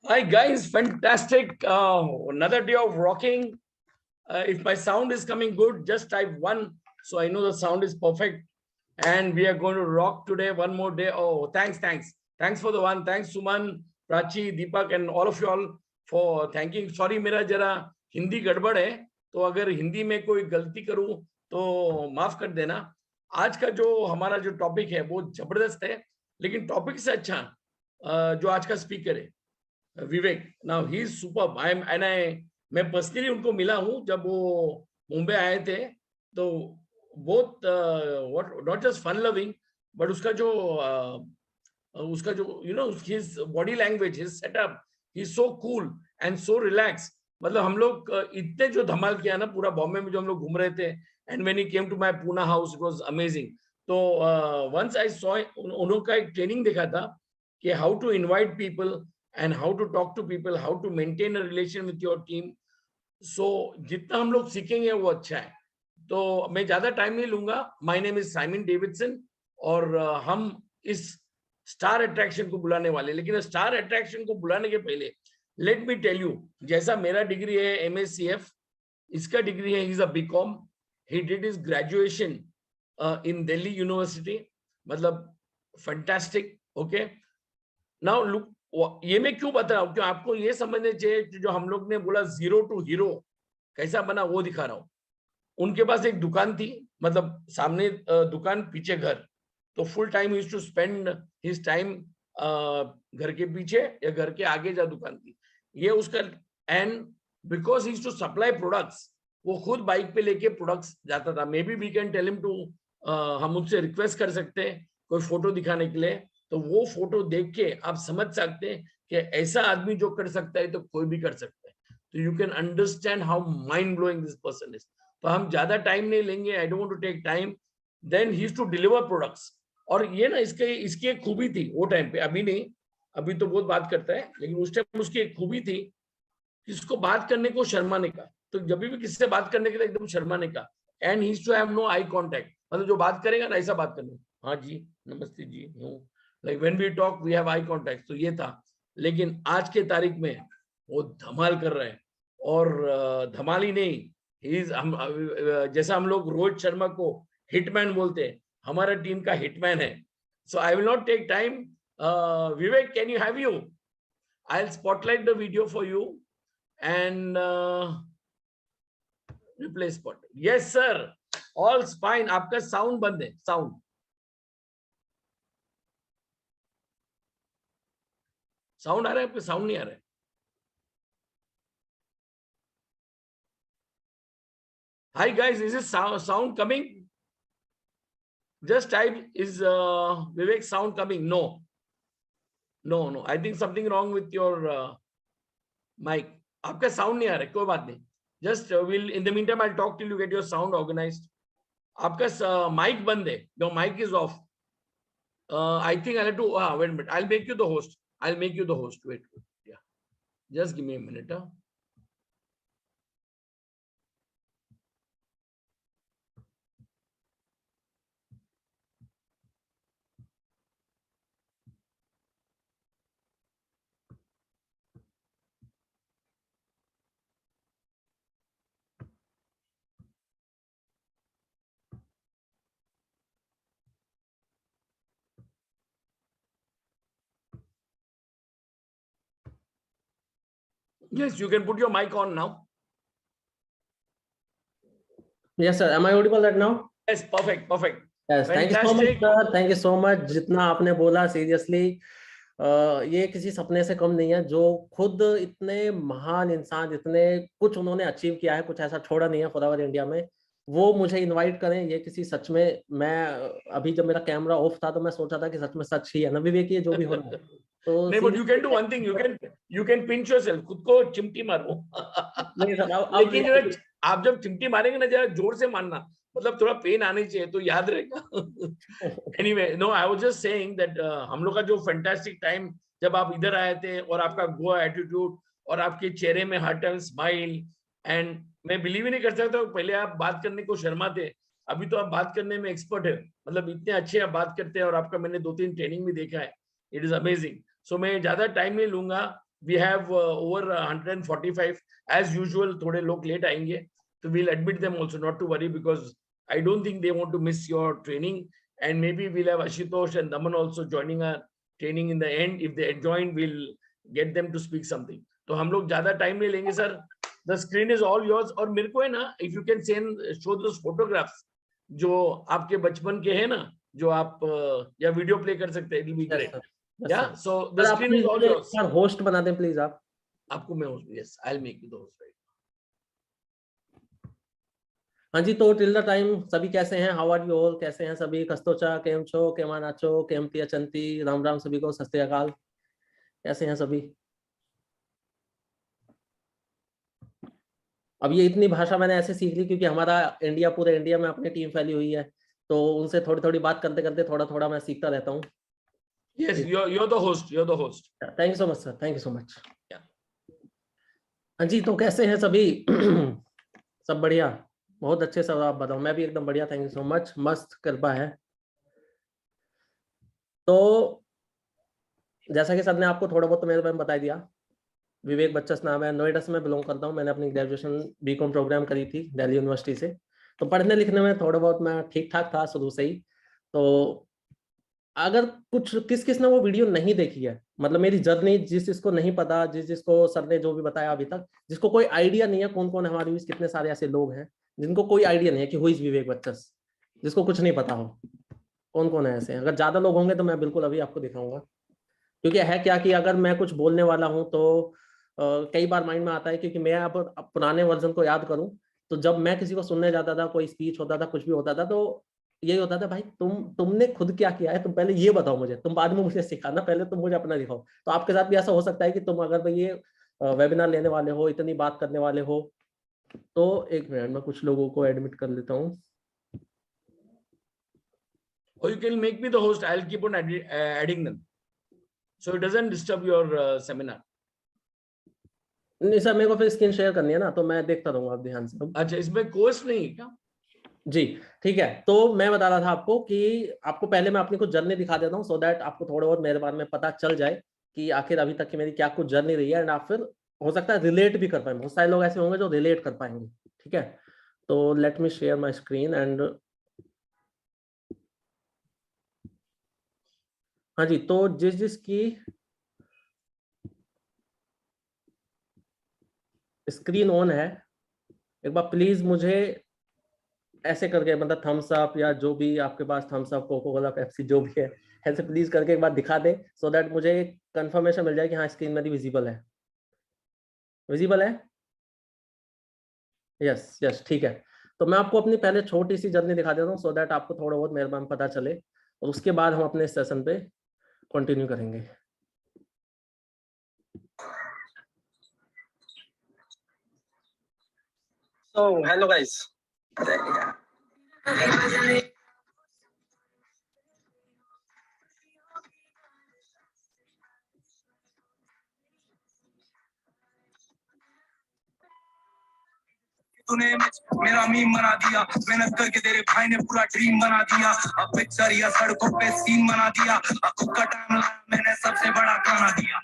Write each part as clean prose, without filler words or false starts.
Hi guys, fantastic. Another day of rocking. If my sound is coming good, just type 1 so I know the sound is perfect. And we are going to rock today one more day. Oh, thanks for the one. Thanks Suman, Prachi, Deepak and all of you all for thanking. Sorry मेरा जरा हिंदी गड़बड़ है, तो अगर हिंदी में कोई गलती करूं तो माफ कर देना. आज का जो हमारा जो टॉपिक है वो जबरदस्त है, लेकिन टॉपिक से अच्छा जो आज का स्पीकर है Vivek. Now he is super. I am and I मैं पर्सनली उनको मिला हूं जब वो मुंबई आए थे. तो बहुत what not just fun loving, but उसका जो you know his body language, his setup, he is so cool and so relax. मतलब हम लोग इतने जो धमाल किया ना पूरा बॉम्बे में जो हम लोग घूम रहे थे, and when he came to my Poona house it was amazing. तो वंस आई सॉ उनका एक ट्रेनिंग देखा था कि how to invite people and how to talk to people, how to maintain a relation with your team. So जितना हम लोग सीखेंगे वो अच्छा है. तो मैं ज्यादा टाइम नहीं लूंगा. My name is Simon Davidson और हम इस स्टार अट्रैक्शन को बुलाने वाले. लेकिन स्टार अट्रैक्शन को बुलाने के पहले लेट मी टेल यू, जैसा मेरा डिग्री है MSCF, इसका डिग्री है is a BCom. He did his graduation in Delhi university. मतलब फैंटास्टिक. ओके, नाउ लुक, ये मैं क्यों बता रहा हूं, क्यों आपको ये समझने चाहिए जो हम लोग ने बोला जीरो टू हीरो कैसा बना वो दिखा रहा हूं. उनके पास एक दुकान थी, मतलब सामने दुकान पीछे घर. तो full time used to spend his time घर के पीछे या घर के आगे जहाँ दुकान थी ये उसका. And because he used to supply products, वो खुद बाइक पे लेके प्रोडक्ट्स जाता था. Maybe we can tell him to, हम उससे रिक्वेस्ट कर सकते हैं कोई फोटो दिखाने के लिए. तो वो फोटो देख के आप समझ सकते हैं कि ऐसा आदमी जो कर सकता है तो कोई भी कर सकता है. तो you can understand how mind blowing this person is. तो हम ज्यादा टाइम नहीं लेंगे. I don't want to take time. Then he is to deliver products. और ये ना इसकी एक खूबी थी वो टाइम पे, अभी नहीं, अभी तो बहुत बात करता है, लेकिन उस टाइम उसकी एक खूबी थी कि उसको बात करने को शर्माने का. तो जब भी किसी से बात करने के लिए एकदम शर्माने का. And he to have no eye contact. मतलब जो बात करेगा ना ऐसा बात करना, हाँ जी, नमस्ते जी, like when we talk we have eye contact. तो ये था. लेकिन आज के तारीख में वो धमाल कर रहे हैं. और धमाल ही नहीं, हम जैसा हम लोग रोहित शर्मा को हिटमैन बोलते हैं, हमारा टीम का हिटमैन है. So I will not take time. Vivek, can you have you, I will spotlight the video for you and replace spot. Yes sir, all fine. आपका साउंड बंद है. साउंड आ रहा है आपका? साउंड नहीं आ रहा है. Hi guys, is this sound coming? Just type, is Vivek sound coming? No, I think something wrong with your mic. आपका साउंड नहीं आ रहा है, कोई बात नहीं. Just will in the meantime I'll talk till you get your sound organized. आपका mic बंद है. Your mic is off. I think I'll have to wait a minute. I'll make you the host. Wait. Yeah, just give me a minute. Yes, you can put your mic on now. Yes sir, am I audible right now? Yes, perfect. Yes, thank you so much sir, thank you so much. जितना आपने बोला seriously ये किसी सपने से कम नहीं है. जो खुद इतने महान इंसान, इतने कुछ उन्होंने अचीव किया है, कुछ ऐसा छोड़ा नहीं है फॉरएवर इंडिया में, वो मुझे इनवाइट करें, ये किसी सच में. मैं अभी जब मेरा कैमरा ऑफ था तो मैं सोचा था कि सच में सच ही है ना विवेक, ये जो भी हो रहा है. तो नहीं, but you can do one thing. You can pinch yourself. खुद को चिमटी मारो. नहीं सर, लेकिन जरा आप जब चिमटी मारेंगे ना, जरा जोर से मारना, मतलब थोड़ा पेन आनी चाहिए तो याद रहेगा. Anyway, no, I was just saying that हम लोग का जो फैंटास्टिक टाइम जब आप इधर आए थे, और आपका गोवा एटीट्यूड, और आपके चेहरे में हर टाइम स्माइल, एंड मैं बिलीव ही नहीं कर सकता. पहले आप बात करने को शर्माते, अभी तो आप बात करने में एक्सपर्ट है. मतलब इतने अच्छे आप बात करते हैं, और आपका मैंने 2-3 ट्रेनिंग भी देखा है. It is amazing. सो मैं ज्यादा टाइम नहीं लूंगा. we have over 145 as usual. थोड़े लोग late आएंगे, so we'll admit them also, not to worry, because I don't think they want to miss your training. And maybe we'll have Ashutosh and Daman also joining our training in the end. If they join, we'll get them to speak something. तो हम लोग ज्यादा time नहीं लेंगे sir. The screen is all yours. और मेरे को है ना, if you can show those photographs जो आपके बचपन के हैं ना, जो आप या वीडियो प्ले कर सकते हैं, it will be great. Yeah, so the screen is all yours. Sir host बना दें प्लीज आप. आपको मैं host, yes, I'll make you the host, right? हाँ जी, तो टिल द टाइम सभी कैसे हैं? How are you all? कैसे हैं सभी? कस्तोचा केम छो, केमा नाचो, केम तिया चंती, राम राम सभी को, सत श्री अकाल. कैसे हैं सभी? अब ये इतनी भाषा मैंने ऐसे सीख ली क्योंकि हमारा इंडिया, पूरे इंडिया में अपनी टीम फैली हुई है, तो उनसे थोड़ी थोड़ी बात करते करते थोड़ा थोड़ा मैं सीखता रहता हूँ. Yes, you're the host. You're the host. Thank you so much sir, thank you so much. Yeah. हाँ जी, तो कैसे हैं सभी? सब बढ़िया? बहुत अच्छे सब. आप बताओ. मैं भी एकदम बढ़िया, थैंक यू सो मच. मस्त कृपा है. तो जैसा कि सर ने आपको थोड़ा बहुत तो मेरे बारे में बता दिया, विवेक बच्चन नाम है, नोएडा से मैं बिलोंग करता हूँ. मैंने अपनी ग्रेजुएशन बीकॉम प्रोग्राम करी थी दिल्ली यूनिवर्सिटी से. तो पढ़ने लिखने में थोड़ा बहुत मैं ठीक ठाक था शुरू से ही. तो अगर कुछ किस ने वो वीडियो नहीं देखी है, मतलब मेरी जर्नी, जिसको नहीं पता, जिसको सर ने जो भी बताया अभी तक, जिसको कोई आइडिया नहीं है कौन कौन हमारे बीच कितने सारे ऐसे लोग हैं जिनको कोई आइडिया नहीं है कि हु इज विवेक बच्चन, जिसको कुछ नहीं पता हो, कौन कौन है ऐसे? अगर ज्यादा लोग होंगे तो मैं बिल्कुल अभी आपको दिखाऊंगा. क्योंकि है क्या कि अगर मैं कुछ बोलने वाला हूँ तो कई बार माइंड में आता है, क्योंकि मैं अब पुराने वर्जन को याद करूं तो जब मैं किसी को सुनने जाता था, कोई स्पीच होता था, कुछ भी होता था, तो यही होता था, भाई तुमने खुद क्या किया है, तुम पहले ये बताओ मुझे, तुम बाद में मुझे सिखाना, पहले तुम मुझे अपना दिखाओ. तो आपके साथ भी ऐसा हो सकता है कि तुम अगर ये वेबिनार लेने वाले हो, इतनी बात करने वाले हो, तो एक मिनट में कुछ लोगों को एडमिट कर लेता हूँ. Or you can make me the host. I'll keep on adding them, so it doesn't disturb your seminar. नहीं सर, मेरे को फिर स्क्रीन शेयर करनी है ना, तो मैं देखता रहूंगा आप ध्यान से. अच्छा, इसमें कोर्स नहीं क्या? जी ठीक है. तो मैं बता रहा था आपको कि आपको पहले मैं अपनी कुछ जर्नी दिखा देता हूँ, सो दैट आपको थोड़ा बहुत मेरे बारे में पता चल जाए कि आखिर अभी तक की मेरी क्या कुछ जर्नी रही है, एंड आप फिर हो सकता है रिलेट भी कर पाए. बहुत सारे लोग ऐसे होंगे जो रिलेट कर पाएंगे. ठीक है, तो let me share my screen. And हाँ जी, तो जिसकी स्क्रीन ऑन है, एक बार प्लीज मुझे ऐसे करके, मतलब थम्स अप या जो भी आपके पास, Thums up, Coca Cola, Pepsi, जो भी है, ऐसे प्लीज करके एक बार दिखा दे, सो दैट मुझे कंफर्मेशन मिल जाए कि हाँ स्क्रीन मेरी विजिबल है. विजिबल है? यस यस, ठीक है. तो मैं आपको अपनी पहले छोटी सी जर्नी दिखा देता हूँ, सो दैट आपको थोड़ा बहुत मेरे बारे में पता चले, और उसके बाद हम अपने सेशन पे कंटिन्यू करेंगे. So hello guys. तूने मेरा मीम बना दिया, मेहनत करके तेरे भाई ने पूरा ड्रीम बना दिया. अब पिक्चर या सड़कों पे सीन बना दिया. अब का टाइम लाया मैंने सबसे बड़ा गाना दिया.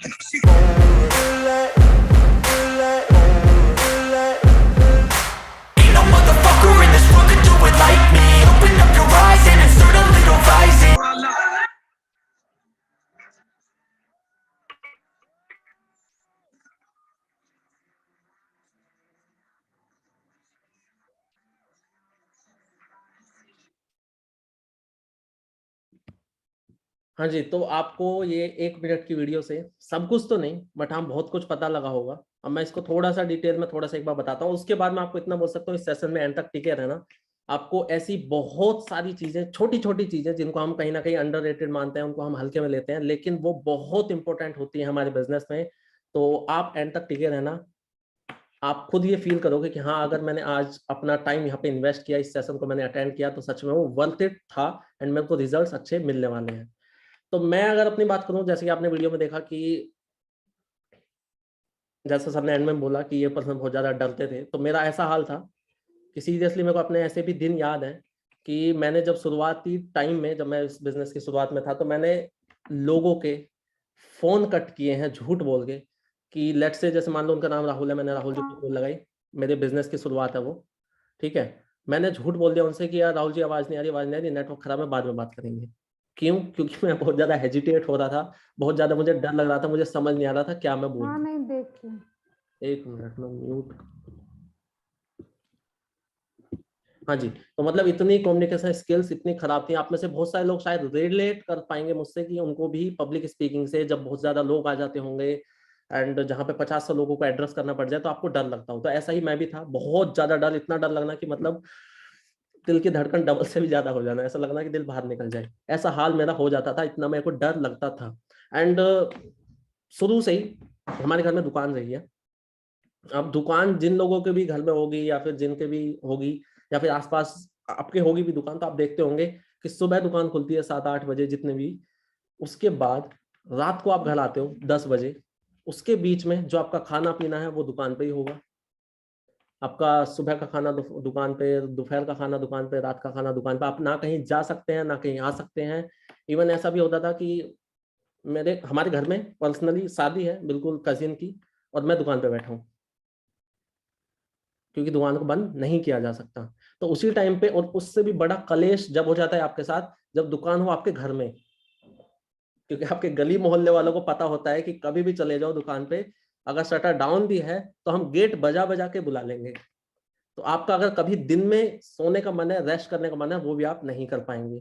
हाँ जी, तो आपको ये 1 मिनट की वीडियो से सब कुछ तो नहीं, बट हाँ बहुत कुछ पता लगा होगा. अब मैं इसको थोड़ा सा डिटेल में थोड़ा सा एक बार बताता हूँ. उसके बाद मैं आपको इतना बोल सकता हूँ, इस सेशन में एंड तक टिके रहना. आपको ऐसी बहुत सारी चीजें, छोटी छोटी चीजें, जिनको हम कहीं ना कहीं अंडररेटेड मानते हैं, उनको हम हल्के में लेते हैं, लेकिन वो बहुत इंपॉर्टेंट होती है हमारे बिजनेस में. तो आप एंड तक टिके रहना. आप खुद ये फील करोगे कि हाँ, अगर मैंने आज अपना टाइम यहाँ पे इन्वेस्ट किया, इस सेशन को मैंने अटेंड किया, तो सच में वो वर्थ इट था, एंड मेरे को रिजल्ट्स अच्छे मिलने वाले हैं. तो मैं अगर अपनी बात करूं, जैसे कि आपने वीडियो में देखा कि जैसा सबने एंड में बोला कि ये पर्सन बहुत ज्यादा डरते थे, तो मेरा ऐसा हाल था कि सीरियसली मेरे को अपने ऐसे भी दिन याद है कि मैंने जब शुरुआती टाइम में, जब मैं इस बिजनेस की शुरुआत में था, तो मैंने लोगों के फोन कट किए हैं झूठ बोल के कि लेट से जैसे मान लो उनका नाम राहुल है, मैंने राहुल जी को कॉल लगाई, मेरे बिजनेस की शुरुआत है वो, ठीक है, मैंने झूठ बोल दिया उनसे कि यार राहुल जी आवाज नहीं आ रही, नेटवर्क खराब है, बाद में बात करेंगे। क्यों? क्योंकि मैं बहुत ज्यादा हेजिटेट हो रहा था, बहुत ज्यादा मुझे डर लग रहा था, मुझे समझ नहीं आ रहा था क्या मैं बोल। हाँ नहीं देखिए, एक मिनट में म्यूट। हाँ जी, तो मतलब इतनी कम्युनिकेशन स्किल्स इतनी खराब थी। आप में से बहुत सारे लोग शायद रिलेट कर पाएंगे मुझसे कि उनको भी पब्लिक स्पीकिंग से जब बहुत ज्यादा लोग आ जाते होंगे एंड जहाँ पे 50-100 लोगों को एड्रेस करना पड़ जाए तो आपको डर लगता हो। तो ऐसा ही मैं भी था, बहुत ज्यादा डर, इतना डर लगना कि मतलब दिल की धड़कन डबल से भी ज्यादा हो जाना, ऐसा लगना कि दिल बाहर निकल जाए, ऐसा हाल मेरा हो जाता था, इतना मेरे को डर लगता था। एंड शुरू से ही हमारे घर में दुकान रही है। अब दुकान जिन लोगों के भी घर में होगी या फिर जिनके भी होगी या फिर आसपास आपके होगी भी दुकान, तो आप देखते होंगे कि सुबह दुकान खुलती है 7-8 बजे जितने भी, उसके बाद रात को आप घर आते हो 10 बजे, उसके बीच में जो आपका खाना पीना है वो दुकान पे ही होगा। आपका सुबह का खाना दुकान पे, दोपहर का खाना दुकान पे, रात का खाना दुकान पे। आप ना कहीं जा सकते हैं ना कहीं आ सकते हैं। इवन ऐसा भी होता था कि हमारे घर में पर्सनली शादी है बिल्कुल कजिन की, और मैं दुकान पे बैठा हूँ क्योंकि दुकान को बंद नहीं किया जा सकता। तो उसी टाइम पे, और उससे भी बड़ा कलेश जब हो जाता है आपके साथ जब दुकान हो आपके घर में, क्योंकि आपके गली मोहल्ले वालों को पता होता है कि कभी भी चले जाओ दुकान पे, अगर शटर डाउन भी है तो हम गेट बजा बजा के बुला लेंगे। तो आपका अगर कभी दिन में सोने का मन है, रेस्ट करने का मन है, वो भी आप नहीं कर पाएंगे,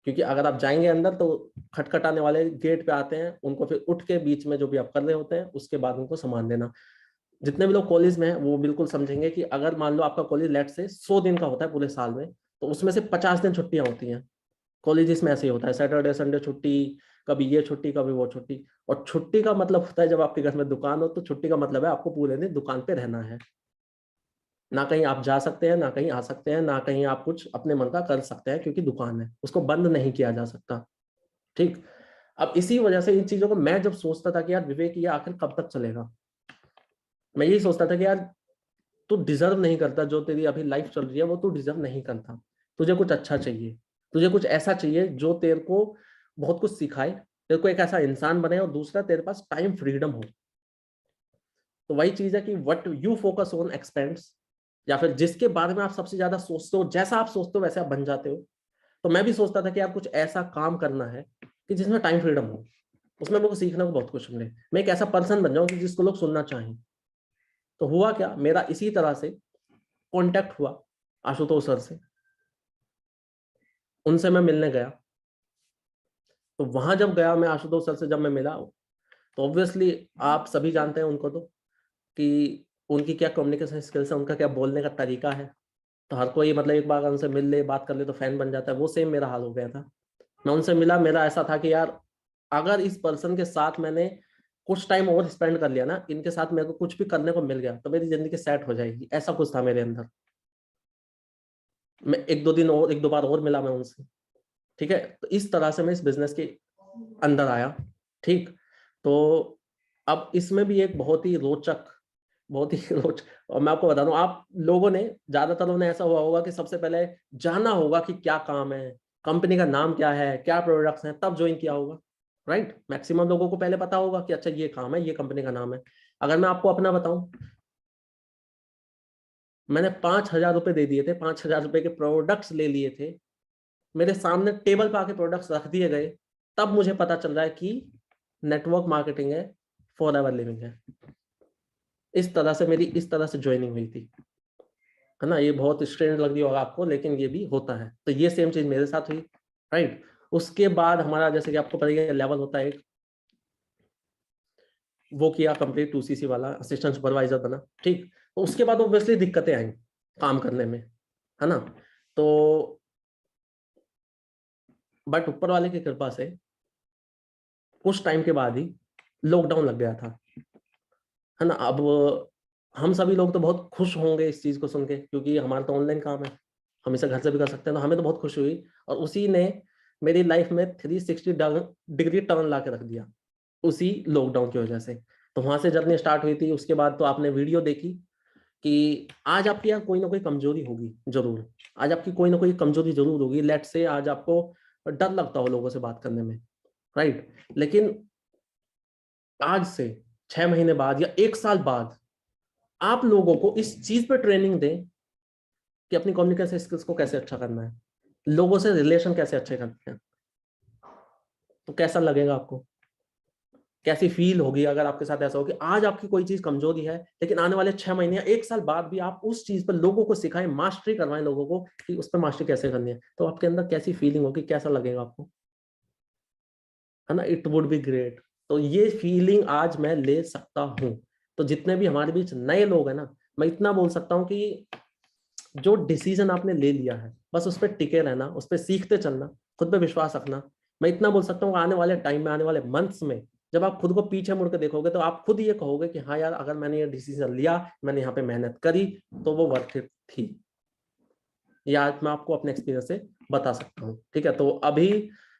क्योंकि अगर आप जाएंगे अंदर तो खटखटाने वाले गेट पे आते हैं, उनको फिर उठ के बीच में जो भी आप कर रहे होते हैं उसके बाद उनको सामान देना। जितने भी लोग कॉलेज में हैं वो बिल्कुल समझेंगे कि अगर मान लो आपका कॉलेज लेट से 100 दिन का होता है पूरे साल में, तो उसमें से 50 दिन छुट्टियां होती हैं। कॉलेज में ऐसे ही होता है, सैटरडे संडे छुट्टी, कभी ये छुट्टी कभी वो छुट्टी। और छुट्टी का मतलब होता है जब आपके घर में दुकान हो, तो छुट्टी का मतलब है आपको पूरे दिन दुकान पे रहना है, ना कहीं आप जा सकते हैं ना कहीं आ सकते हैं, ना कहीं आप कुछ अपने मन का कर सकते हैं, क्योंकि दुकान है, उसको बंद नहीं किया जा सकता। ठीक। अब इसी वजह से इन चीजों को मैं जब सोचता था कि यार विवेक ये आखिर कब तक चलेगा, मैं यही सोचता था कि यार तू डिजर्व नहीं करता, जो तेरी अभी लाइफ चल रही है वो तू डिजर्व नहीं करता। तुझे कुछ अच्छा चाहिए, तुझे कुछ ऐसा चाहिए जो तेरे को बहुत कुछ सिखाए, तेरे को एक ऐसा इंसान बने, और दूसरा तेरे पास टाइम फ्रीडम हो। तो वही चीज है कि what you focus on expends, या फिर जिसके बारे में आप सबसे ज्यादा सोचते हो, जैसा आप सोचते हो वैसे आप बन जाते हो। तो मैं भी सोचता था कि यार कुछ ऐसा काम करना है कि जिसमें टाइम फ्रीडम हो, उसमें मेरे को सीखने को बहुत कुछ मिले, मैं एक ऐसा पर्सन बन जाऊं कि जिसको लोग सुनना चाहें। तो हुआ क्या, मेरा इसी तरह से कांटेक्ट हुआ आशुतोष सर से, उनसे मैं मिलने गया। तो वहां जब गया मैं आशुतोष सर से जब मैं मिला, तो ऑब्वियसली आप सभी जानते हैं उनको, तो कि उनकी क्या कम्युनिकेशन स्किल्स है, उनका क्या बोलने का तरीका है। तो हर कोई मतलब एक बार उनसे मिल ले, बात कर ले तो फैन बन जाता है, वो सेम मेरा हाल हो गया था। मैं उनसे मिला, मेरा ऐसा था कि यार अगर इस पर्सन के साथ मैंने कुछ टाइम और स्पेंड कर लिया ना, इनके साथ मेरे को कुछ भी करने को मिल गया तो मेरी जिंदगी सेट हो जाएगी, ऐसा कुछ था मेरे अंदर। मैं 1-2 बार और मिला मैं उनसे, ठीक है। तो इस तरह से मैं इस बिजनेस के अंदर आया। ठीक। तो अब इसमें भी एक बहुत ही रोचक और मैं आपको बता दूं, आप लोगों ने ज्यादातर ने ऐसा हुआ होगा कि सबसे पहले जाना होगा कि क्या काम है, कंपनी का नाम क्या है, क्या प्रोडक्ट्स हैं, तब ज्वाइन किया होगा, राइट। मैक्सिमम लोगों को पहले पता होगा कि अच्छा ये काम है, ये कंपनी का नाम है। अगर मैं आपको अपना बताऊं, मैंने 5,000 रुपए दे दिए थे, 5,000 रुपए के प्रोडक्ट्स ले लिए थे, मेरे सामने टेबल पे आके प्रोडक्ट्स रख दिए गए, तब मुझे पता चल रहा है कि नेटवर्क मार्केटिंग है, फॉर एवर लिविंग है। इस तरह से मेरी इस तरह से ज्वाइनिंग हुई थी, है ना। ये बहुत स्ट्रेंज लग रही होगा आपको, लेकिन ये भी होता है। तो ये सेम चीज मेरे साथ हुई, राइट। उसके बाद हमारा जैसे कि आपको पता है लेवल होता है एक, वो किया कंप्लीट 2CC वाला, असिस्टेंट सुपरवाइजर बना। ठीक। तो उसके बाद ऑब्वियसली दिक्कतें आई काम करने में, है ना। तो बट ऊपर वाले की कृपा से कुछ टाइम के बाद ही लॉकडाउन लग गया था, है ना। अब हम सभी लोग तो बहुत खुश होंगे इस चीज को सुन के, क्योंकि हमारा तो ऑनलाइन काम है, हम इसे घर से भी कर सकते हैं, तो हमें तो बहुत खुशी हुई। और उसी ने मेरी लाइफ में 360 डिग्री टर्न ला के रख दिया, उसी लॉकडाउन की वजह से। तो वहां से जर्नी स्टार्ट हुई थी। उसके बाद तो आपने वीडियो देखी कि आज आपकी यार कोई ना कोई कमजोरी होगी जरूर, आज आपकी कोई ना कोई कमजोरी जरूर होगी। लेट से आज आपको डर लगता हो लोगों से बात करने में, राइट। लेकिन आज से 6 महीने बाद या 1 साल बाद आप लोगों को इस चीज पे ट्रेनिंग दें कि अपनी कम्युनिकेशन स्किल्स को कैसे अच्छा करना है, लोगों से रिलेशन कैसे अच्छे करते हैं, तो कैसा लगेगा आपको? कैसी फील होगी अगर आपके साथ ऐसा हो कि आज आपकी कोई चीज कमजोरी है लेकिन आने वाले 6 महीने या 1 साल बाद भी आप उस चीज पर लोगों को सिखाएं, मास्टरी करवाएं लोगों को कि उस पर मास्टरी कैसे करनी है, तो आपके अंदर कैसी फीलिंग होगी, कैसा लगेगा आपको, है ना? It would be great. तो ये फीलिंग आज मैं ले सकता हूं। तो जितने भी हमारे बीच नए लोग हैं ना, मैं इतना बोल सकता हूं कि जो डिसीजन आपने ले लिया है बस उस पर टिके रहना, उस पर सीखते चलना, खुद पे विश्वास रखना। मैं इतना बोल सकता हूँ आने वाले टाइम में, आने वाले मंथ्स में जब आप खुद को पीछे मुड़ के देखोगे तो आप खुद ये कहोगे कि हाँ यार, अगर मैंने ये डिसीजन लिया, मैंने यहाँ पे मेहनत करी, तो वो वर्थ इट थी। ये आज मैं आपको अपने एक्सपीरियंस से बता सकता हूँ। ठीक है, तो अभी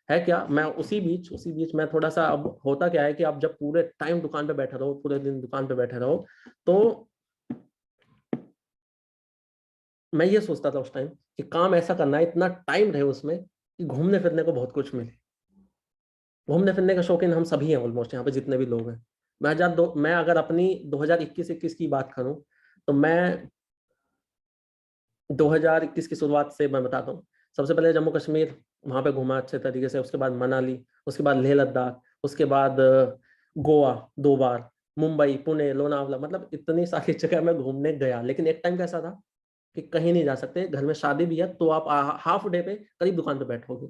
है क्या, मैं उसी बीच मैं थोड़ा सा, अब होता क्या है कि आप जब पूरे टाइम दुकान पे बैठे रहो, पूरे दिन दुकान पे बैठे रहो, तो मैं ये सोचता था उस टाइम कि काम ऐसा करना है, इतना टाइम रहे उसमें कि घूमने फिरने को बहुत कुछ मिले। घूमने फिरने का शौकीन हम सभी हैं ऑलमोस्ट, यहाँ पे जितने भी लोग हैं। मैं अगर अपनी 2021-21 की बात करूं तो मैं 2021 की शुरुआत से मैं बताता हूँ। सबसे पहले जम्मू कश्मीर, वहां पे घूमा अच्छे तरीके से, उसके बाद मनाली, उसके बाद लेह लद्दाख, उसके बाद गोवा 2 बार, मुंबई, पुणे, लोनावला, मतलब इतनी सारी जगह मैं घूमने गया। लेकिन एक टाइम कैसा था कि कहीं नहीं जा सकते, घर में शादी भी है तो आप हाफ डे पे करीब दुकान पे बैठोगे।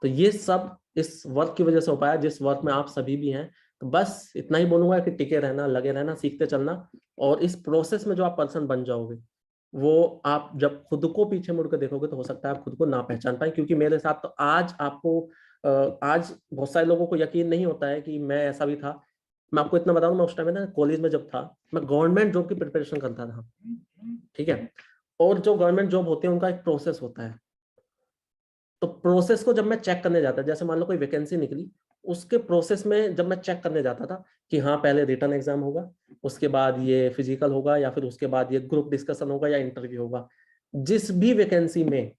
तो ये सब इस वर्क की वजह से हो पाया, जिस वर्क में आप सभी भी हैं। तो बस इतना ही बोलूंगा कि टिके रहना, लगे रहना, सीखते चलना, और इस प्रोसेस में जो आप पर्सन बन जाओगे, वो आप जब खुद को पीछे मुड़ के देखोगे तो हो सकता है आप खुद को ना पहचान पाए। क्योंकि मेरे साथ तो आज आपको आज बहुत सारे लोगों को यकीन नहीं होता है कि मैं ऐसा भी था। मैं आपको इतना बताऊं, मैं उस टाइम ना कॉलेज में जब था, मैं गवर्नमेंट जॉब की प्रिपरेशन करता था। ठीक है, और जो गवर्नमेंट जॉब होती है उनका एक प्रोसेस होता है। तो प्रोसेस को जब मैं चेक करने जाता, जैसे मान लो कोई वैकेंसी निकली, उसके प्रोसेस में जब मैं चेक करने जाता था कि हाँ पहले रिटन एग्जाम होगा, उसके बाद ये फिजिकल होगा, या फिर उसके बाद ये ग्रुप डिस्कशन होगा या इंटरव्यू होगा। जिस भी वैकेंसी में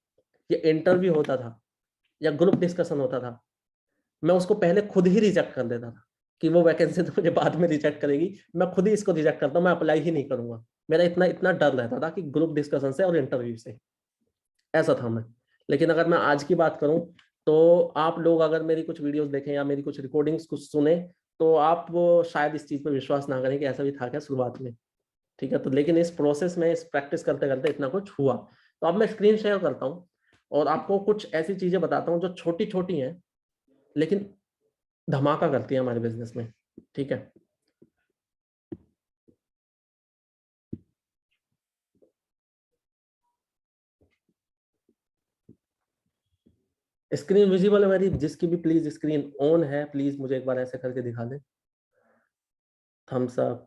ये इंटरव्यू होता था या ग्रुप डिस्कशन होता था, मैं उसको पहले खुद ही रिजेक्ट कर देता था कि वो वैकेंसी तो मुझे बाद में रिजेक्ट करेगी, मैं खुद ही इसको रिजेक्ट करता हूँ, मैं अप्लाई ही नहीं करूंगा। मेरा इतना इतना डर रहता था कि ग्रुप डिस्कशन से और इंटरव्यू से, ऐसा था मैं। लेकिन अगर मैं आज की बात करूं तो आप लोग अगर मेरी कुछ वीडियोस देखें या मेरी कुछ रिकॉर्डिंग्स कुछ सुने, तो आप शायद इस चीज पर विश्वास ना करें कि ऐसा भी था क्या शुरुआत में। ठीक है, तो लेकिन इस प्रोसेस में, इस प्रैक्टिस करते करते इतना कुछ हुआ। तो अब मैं स्क्रीन शेयर करता हूँ और आपको कुछ ऐसी चीजें बताता हूँ जो छोटी छोटी हैं लेकिन धमाका करती है हमारे बिजनेस में। ठीक है, स्क्रीन विजिबल है मेरी? जिसकी भी प्लीज स्क्रीन ऑन है, प्लीज मुझे एक बार ऐसे करके दिखा दे, थम्स अप।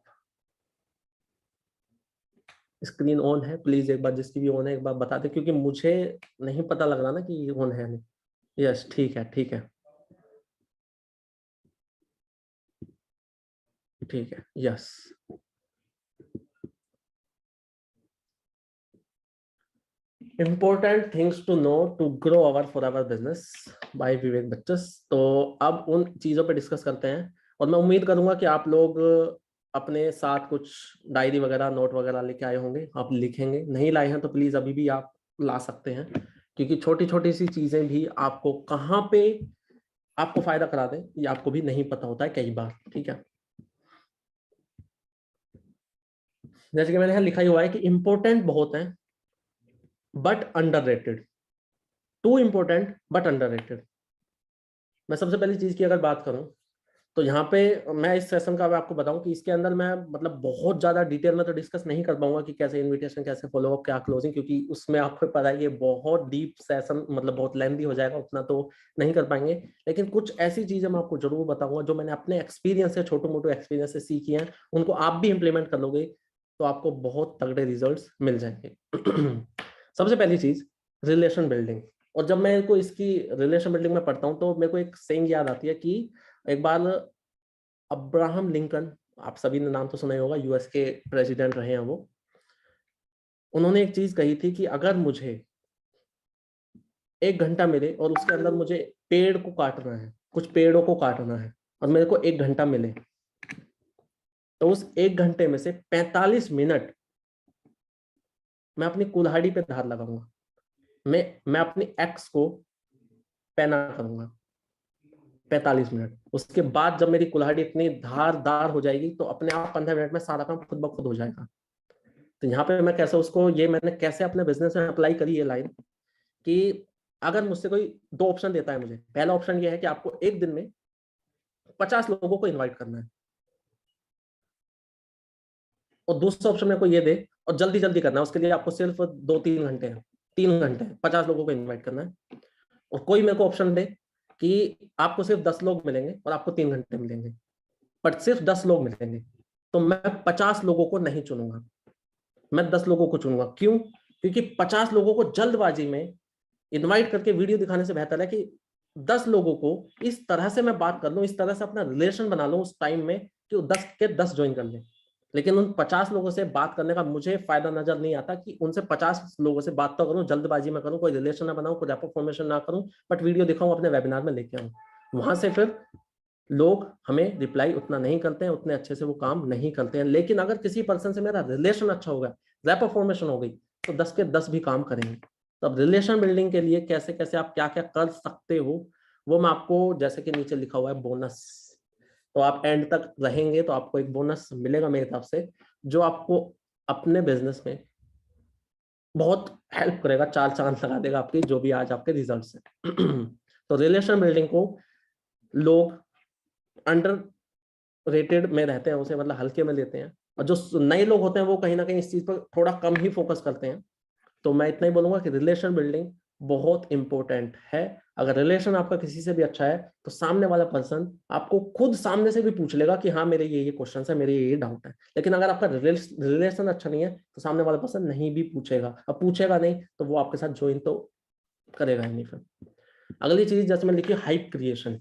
स्क्रीन ऑन है प्लीज, एक बार जिसकी भी ऑन है एक बार बता दे, क्योंकि मुझे नहीं पता लग रहा ना कि ऑन है नहीं। यस, ठीक है, ठीक है, ठीक है, yes. Important things to know to grow our for our business by Vivek बच्चस। तो अब उन चीजों पे डिस्कस करते हैं, और मैं उम्मीद करूंगा कि आप लोग अपने साथ कुछ डायरी वगैरह, नोट वगैरह लेके आए होंगे, आप लिखेंगे। नहीं लाए हैं तो प्लीज अभी भी आप ला सकते हैं, क्योंकि छोटी छोटी सी चीजें भी आपको कहाँ पे आपको फायदा करा दें ये आपको भी नहीं पता होता है कई बार। ठीक है, जैसे कि मैंने यहाँ लिखा ही हुआ है कि इंपॉर्टेंट बहुत है but underrated, two important but underrated. मैं सबसे पहली चीज की अगर बात करूं तो यहाँ पे मैं इस सेशन का आपको बताऊं कि इसके अंदर मैं मतलब बहुत ज्यादा डिटेल में तो डिस्कस नहीं कर पाऊंगा कि कैसे इनविटेशन, कैसे फॉलो अप, क्या क्लोजिंग, क्योंकि उसमें आपको पता है कि बहुत डीप सेशन, मतलब बहुत लेंथी हो जाएगा, उतना तो नहीं कर पाएंगे। लेकिन कुछ ऐसी चीजें मैं आपको जरूर बताऊंगा जो मैंने अपने एक्सपीरियंस से, छोटे मोटे एक्सपीरियंस से सीखी हैं, उनको आप भी इंप्लीमेंट कर लोगे तो आपको बहुत तगड़े रिजल्ट मिल जाएंगे। सबसे पहली चीज, रिलेशन बिल्डिंग। और जब मैं को इसकी रिलेशन बिल्डिंग में पढ़ता हूँ तो मेरे को एक सेइंग याद आती है कि एक बार अब्राहम लिंकन, आप सभी ने नाम तो सुना ही होगा, यूएस के प्रेसिडेंट रहे हैं वो। उन्होंने एक चीज कही थी कि अगर मुझे 1 घंटा मिले और उसके अंदर मुझे पेड़ को काटना है, कुछ पेड़ों को काटना है, और मेरे को 1 घंटा मिले, तो उस 1 घंटे में से 45 मिनट मैं अपनी कुल्हाड़ी पे धार लगाऊंगा, मैं अपनी एक्स को पैना करूंगा 45 मिनट। उसके बाद जब मेरी कुल्हाड़ी इतनी धारदार हो जाएगी तो अपने आप 15 मिनट में सारा काम खुद ब खुद हो जाएगा। तो यहाँ पे मैं कैसे उसको, ये मैंने कैसे अपने बिजनेस में अप्लाई करी ये लाइन, कि अगर मुझसे कोई 2 ऑप्शन देता है मुझे, पहला ऑप्शन ये है कि आपको एक दिन में 50 लोगों को इन्वाइट करना है, और दूसरा ऑप्शन मेरे को ये दे और जल्दी जल्दी करना है, उसके लिए आपको सिर्फ 2-3 घंटे हैं, 3 घंटे 50 लोगों को इन्वाइट करना है। और कोई मेरे को ऑप्शन दे कि आपको सिर्फ 10 लोग मिलेंगे और आपको 3 घंटे मिलेंगे, बट सिर्फ 10 लोग मिलेंगे, तो मैं 50 लोगों को नहीं चुनूंगा, मैं 10 लोगों को चुनूंगा। क्यों? क्योंकि 50 लोगों को जल्दबाजी में इनवाइट करके वीडियो दिखाने से बेहतर है कि 10 लोगों को इस तरह से मैं बात कर लूं, इस तरह से अपना रिलेशन बना लूं उस टाइम में कि वो 10 के 10 ज्वाइन कर लें। लेकिन उन 50 लोगों से बात करने का मुझे फायदा नजर नहीं आता कि उनसे 50 लोगों से बात तो करूं, जल्दबाजी में करूं, कोई रिलेशन ना बनाऊं, कोई रैपर फॉर्मेशन ना करूं, बट वीडियो दिखाऊं, अपने वेबिनार में लेके आऊं। वहां से फिर लोग हमें रिप्लाई उतना नहीं करते हैं, उतने अच्छे से वो काम नहीं करते हैं। लेकिन अगर किसी पर्सन से मेरा रिलेशन अच्छा हो गया, रैपर फॉर्मेशन हो गई, तो 10 के 10 भी काम करेंगे। तो अब रिलेशन बिल्डिंग के लिए कैसे कैसे आप क्या क्या कर सकते हो, वो मैं आपको, जैसे कि नीचे लिखा हुआ है बोनस, तो आप एंड तक रहेंगे तो आपको एक बोनस मिलेगा मेरी तरफ से, जो आपको अपने बिजनेस में बहुत हेल्प करेगा, 4 चांद लगा देगा आपकी जो भी आज आपके रिजल्ट्स हैं। तो रिलेशन बिल्डिंग को लोग अंडर रेटेड में रहते हैं, उसे मतलब हल्के में लेते हैं, और जो नए लोग होते हैं वो कहीं ना कहीं इस चीज पर थोड़ा कम ही फोकस करते हैं। तो मैं इतना ही बोलूंगा कि रिलेशन बिल्डिंग बहुत इंपॉर्टेंट है। अगर रिलेशन आपका किसी से भी अच्छा है तो सामने वाला पर्सन आपको खुद सामने से भी पूछ लेगा कि हाँ मेरे ये क्वेश्चन है, मेरे ये डाउट है। लेकिन अगर आपका रिलेशन अच्छा नहीं है तो सामने वाला पर्सन नहीं भी पूछेगा, अब पूछेगा नहीं तो वो आपके साथ ज्वाइन तो करेगा ही नहीं। फिर अगली चीज जैसे मैं लिखी, हाइप क्रिएशन,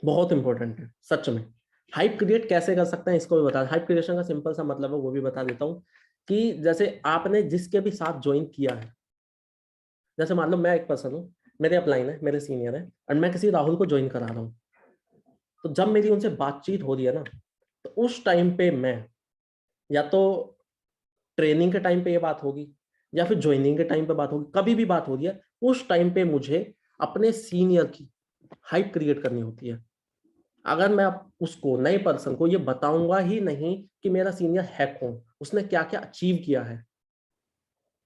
बहुत इंपॉर्टेंट है सच में। हाइप क्रिएट कैसे कर सकते हैं इसको भी बता, हाइप क्रिएशन का सिंपल सा मतलब है वो भी बता देता हूँ, कि जैसे आपने जिसके भी साथ ज्वाइन किया है, जैसे मान लो मैं एक पर्सन हूँ, मेरे अपलाइन है, मेरे सीनियर है, और मैं किसी राहुल को ज्वाइन करा रहा हूँ, तो जब मेरी उनसे बातचीत हो रही है ना, तो उस टाइम पे मैं या तो ट्रेनिंग के टाइम पे ये बात होगी या फिर ज्वाइनिंग के टाइम पे बात होगी, कभी भी बात हो रही है, उस टाइम पे मुझे अपने सीनियर की हाइप क्रिएट करनी होती है। अगर मैं उसको, नए पर्सन को, ये बताऊंगा ही नहीं कि मेरा सीनियर है कौन, उसने क्या क्या अचीव किया है,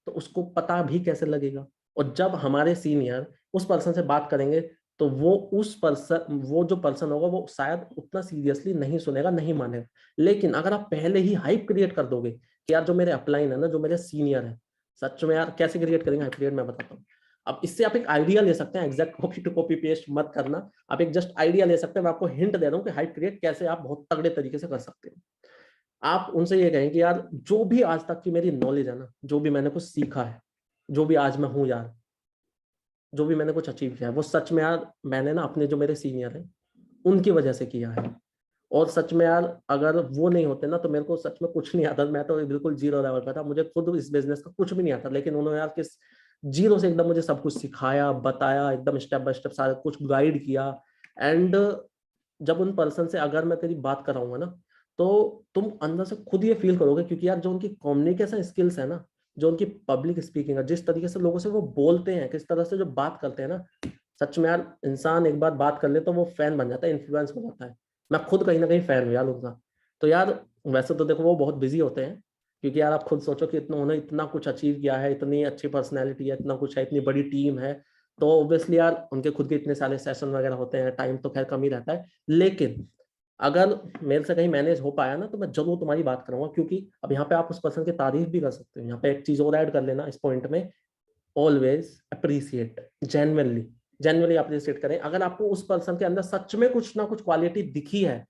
तो उसको पता भी कैसे लगेगा। और जब हमारे सीनियर उस पर्सन से बात करेंगे तो वो जो पर्सन होगा वो शायद उतना सीरियसली नहीं सुनेगा, नहीं मानेगा। लेकिन अगर आप पहले ही हाइप क्रिएट कर दोगे कि यार जो मेरे अपलाइन है ना, जो मेरे सीनियर है, सच में यार कैसे क्रिएट करेंगे हाइप क्रिएट, मैं बताता हूँ। अब इससे आप एक आइडिया ले सकते हैं, exact copy to copy paste मत करना, आप एक जस्ट आइडिया ले सकते हैं। मैं आपको हिंट दे रहा हूँ कि हाइप क्रिएट कैसे आप बहुत तगड़े तरीके से कर सकते हैं। आप उनसे ये कहें कि यार जो भी आज तक की मेरी नॉलेज है ना, जो भी मैंने कुछ सीखा है, जो भी आज मैं हूँ यार, जो भी मैंने कुछ अचीव किया है, वो सच में यार मैंने ना अपने जो मेरे सीनियर हैं उनकी वजह से किया है। और सच में यार अगर वो नहीं होते ना तो मेरे को सच में कुछ नहीं आता, मैं तो बिल्कुल जीरो लेवल का था, मुझे खुद इस बिजनेस का कुछ भी नहीं आता। लेकिन उन्होंने यार किस जीरो से एकदम मुझे सब कुछ सिखाया, बताया, एकदम स्टेप बाय स्टेप सारा कुछ गाइड किया। एंड जब उन पर्सन से अगर मैं तेरी बात कराऊंगा ना, तो तुम अंदर से खुद ये फील करोगे, क्योंकि यार जो उनकी कम्युनिकेशन स्किल्स है ना, जो उनकी पब्लिक स्पीकिंग है, जिस तरीके से लोगों से वो बोलते हैं, किस तरह से जो बात करते हैं ना, सच में यार इंसान एक बार बात कर ले तो वो फैन बन जाता है, इन्फ्लुएंस हो जाता है। मैं खुद कहीं ना कहीं फैन हूँ यार उनका। तो यार वैसे तो देखो वो बहुत बिजी होते हैं, क्योंकि यार आप खुद सोचो कि उन्होंने इतना कुछ अचीव किया है, इतनी अच्छी पर्सनैलिटी है, इतना कुछ है, इतनी बड़ी टीम है, तो ऑब्वियसली यार उनके खुद के इतने सारे सेशन वगैरह होते हैं, टाइम तो खैर कम ही रहता है। लेकिन अगर मेरे से कहीं मैनेज हो पाया ना तो मैं जरूर तुम्हारी बात करूंगा, क्योंकि अब यहाँ पे आप उस पर्सन की तारीफ भी कर सकते हो। यहाँ पे एक चीज और ऐड कर लेना इस पॉइंट में, ऑलवेज अप्रिसिएट, जेन्युइनली अप्रिसिएट करें। अगर आपको उस पर्सन के अंदर सच में कुछ ना कुछ क्वालिटी दिखी है,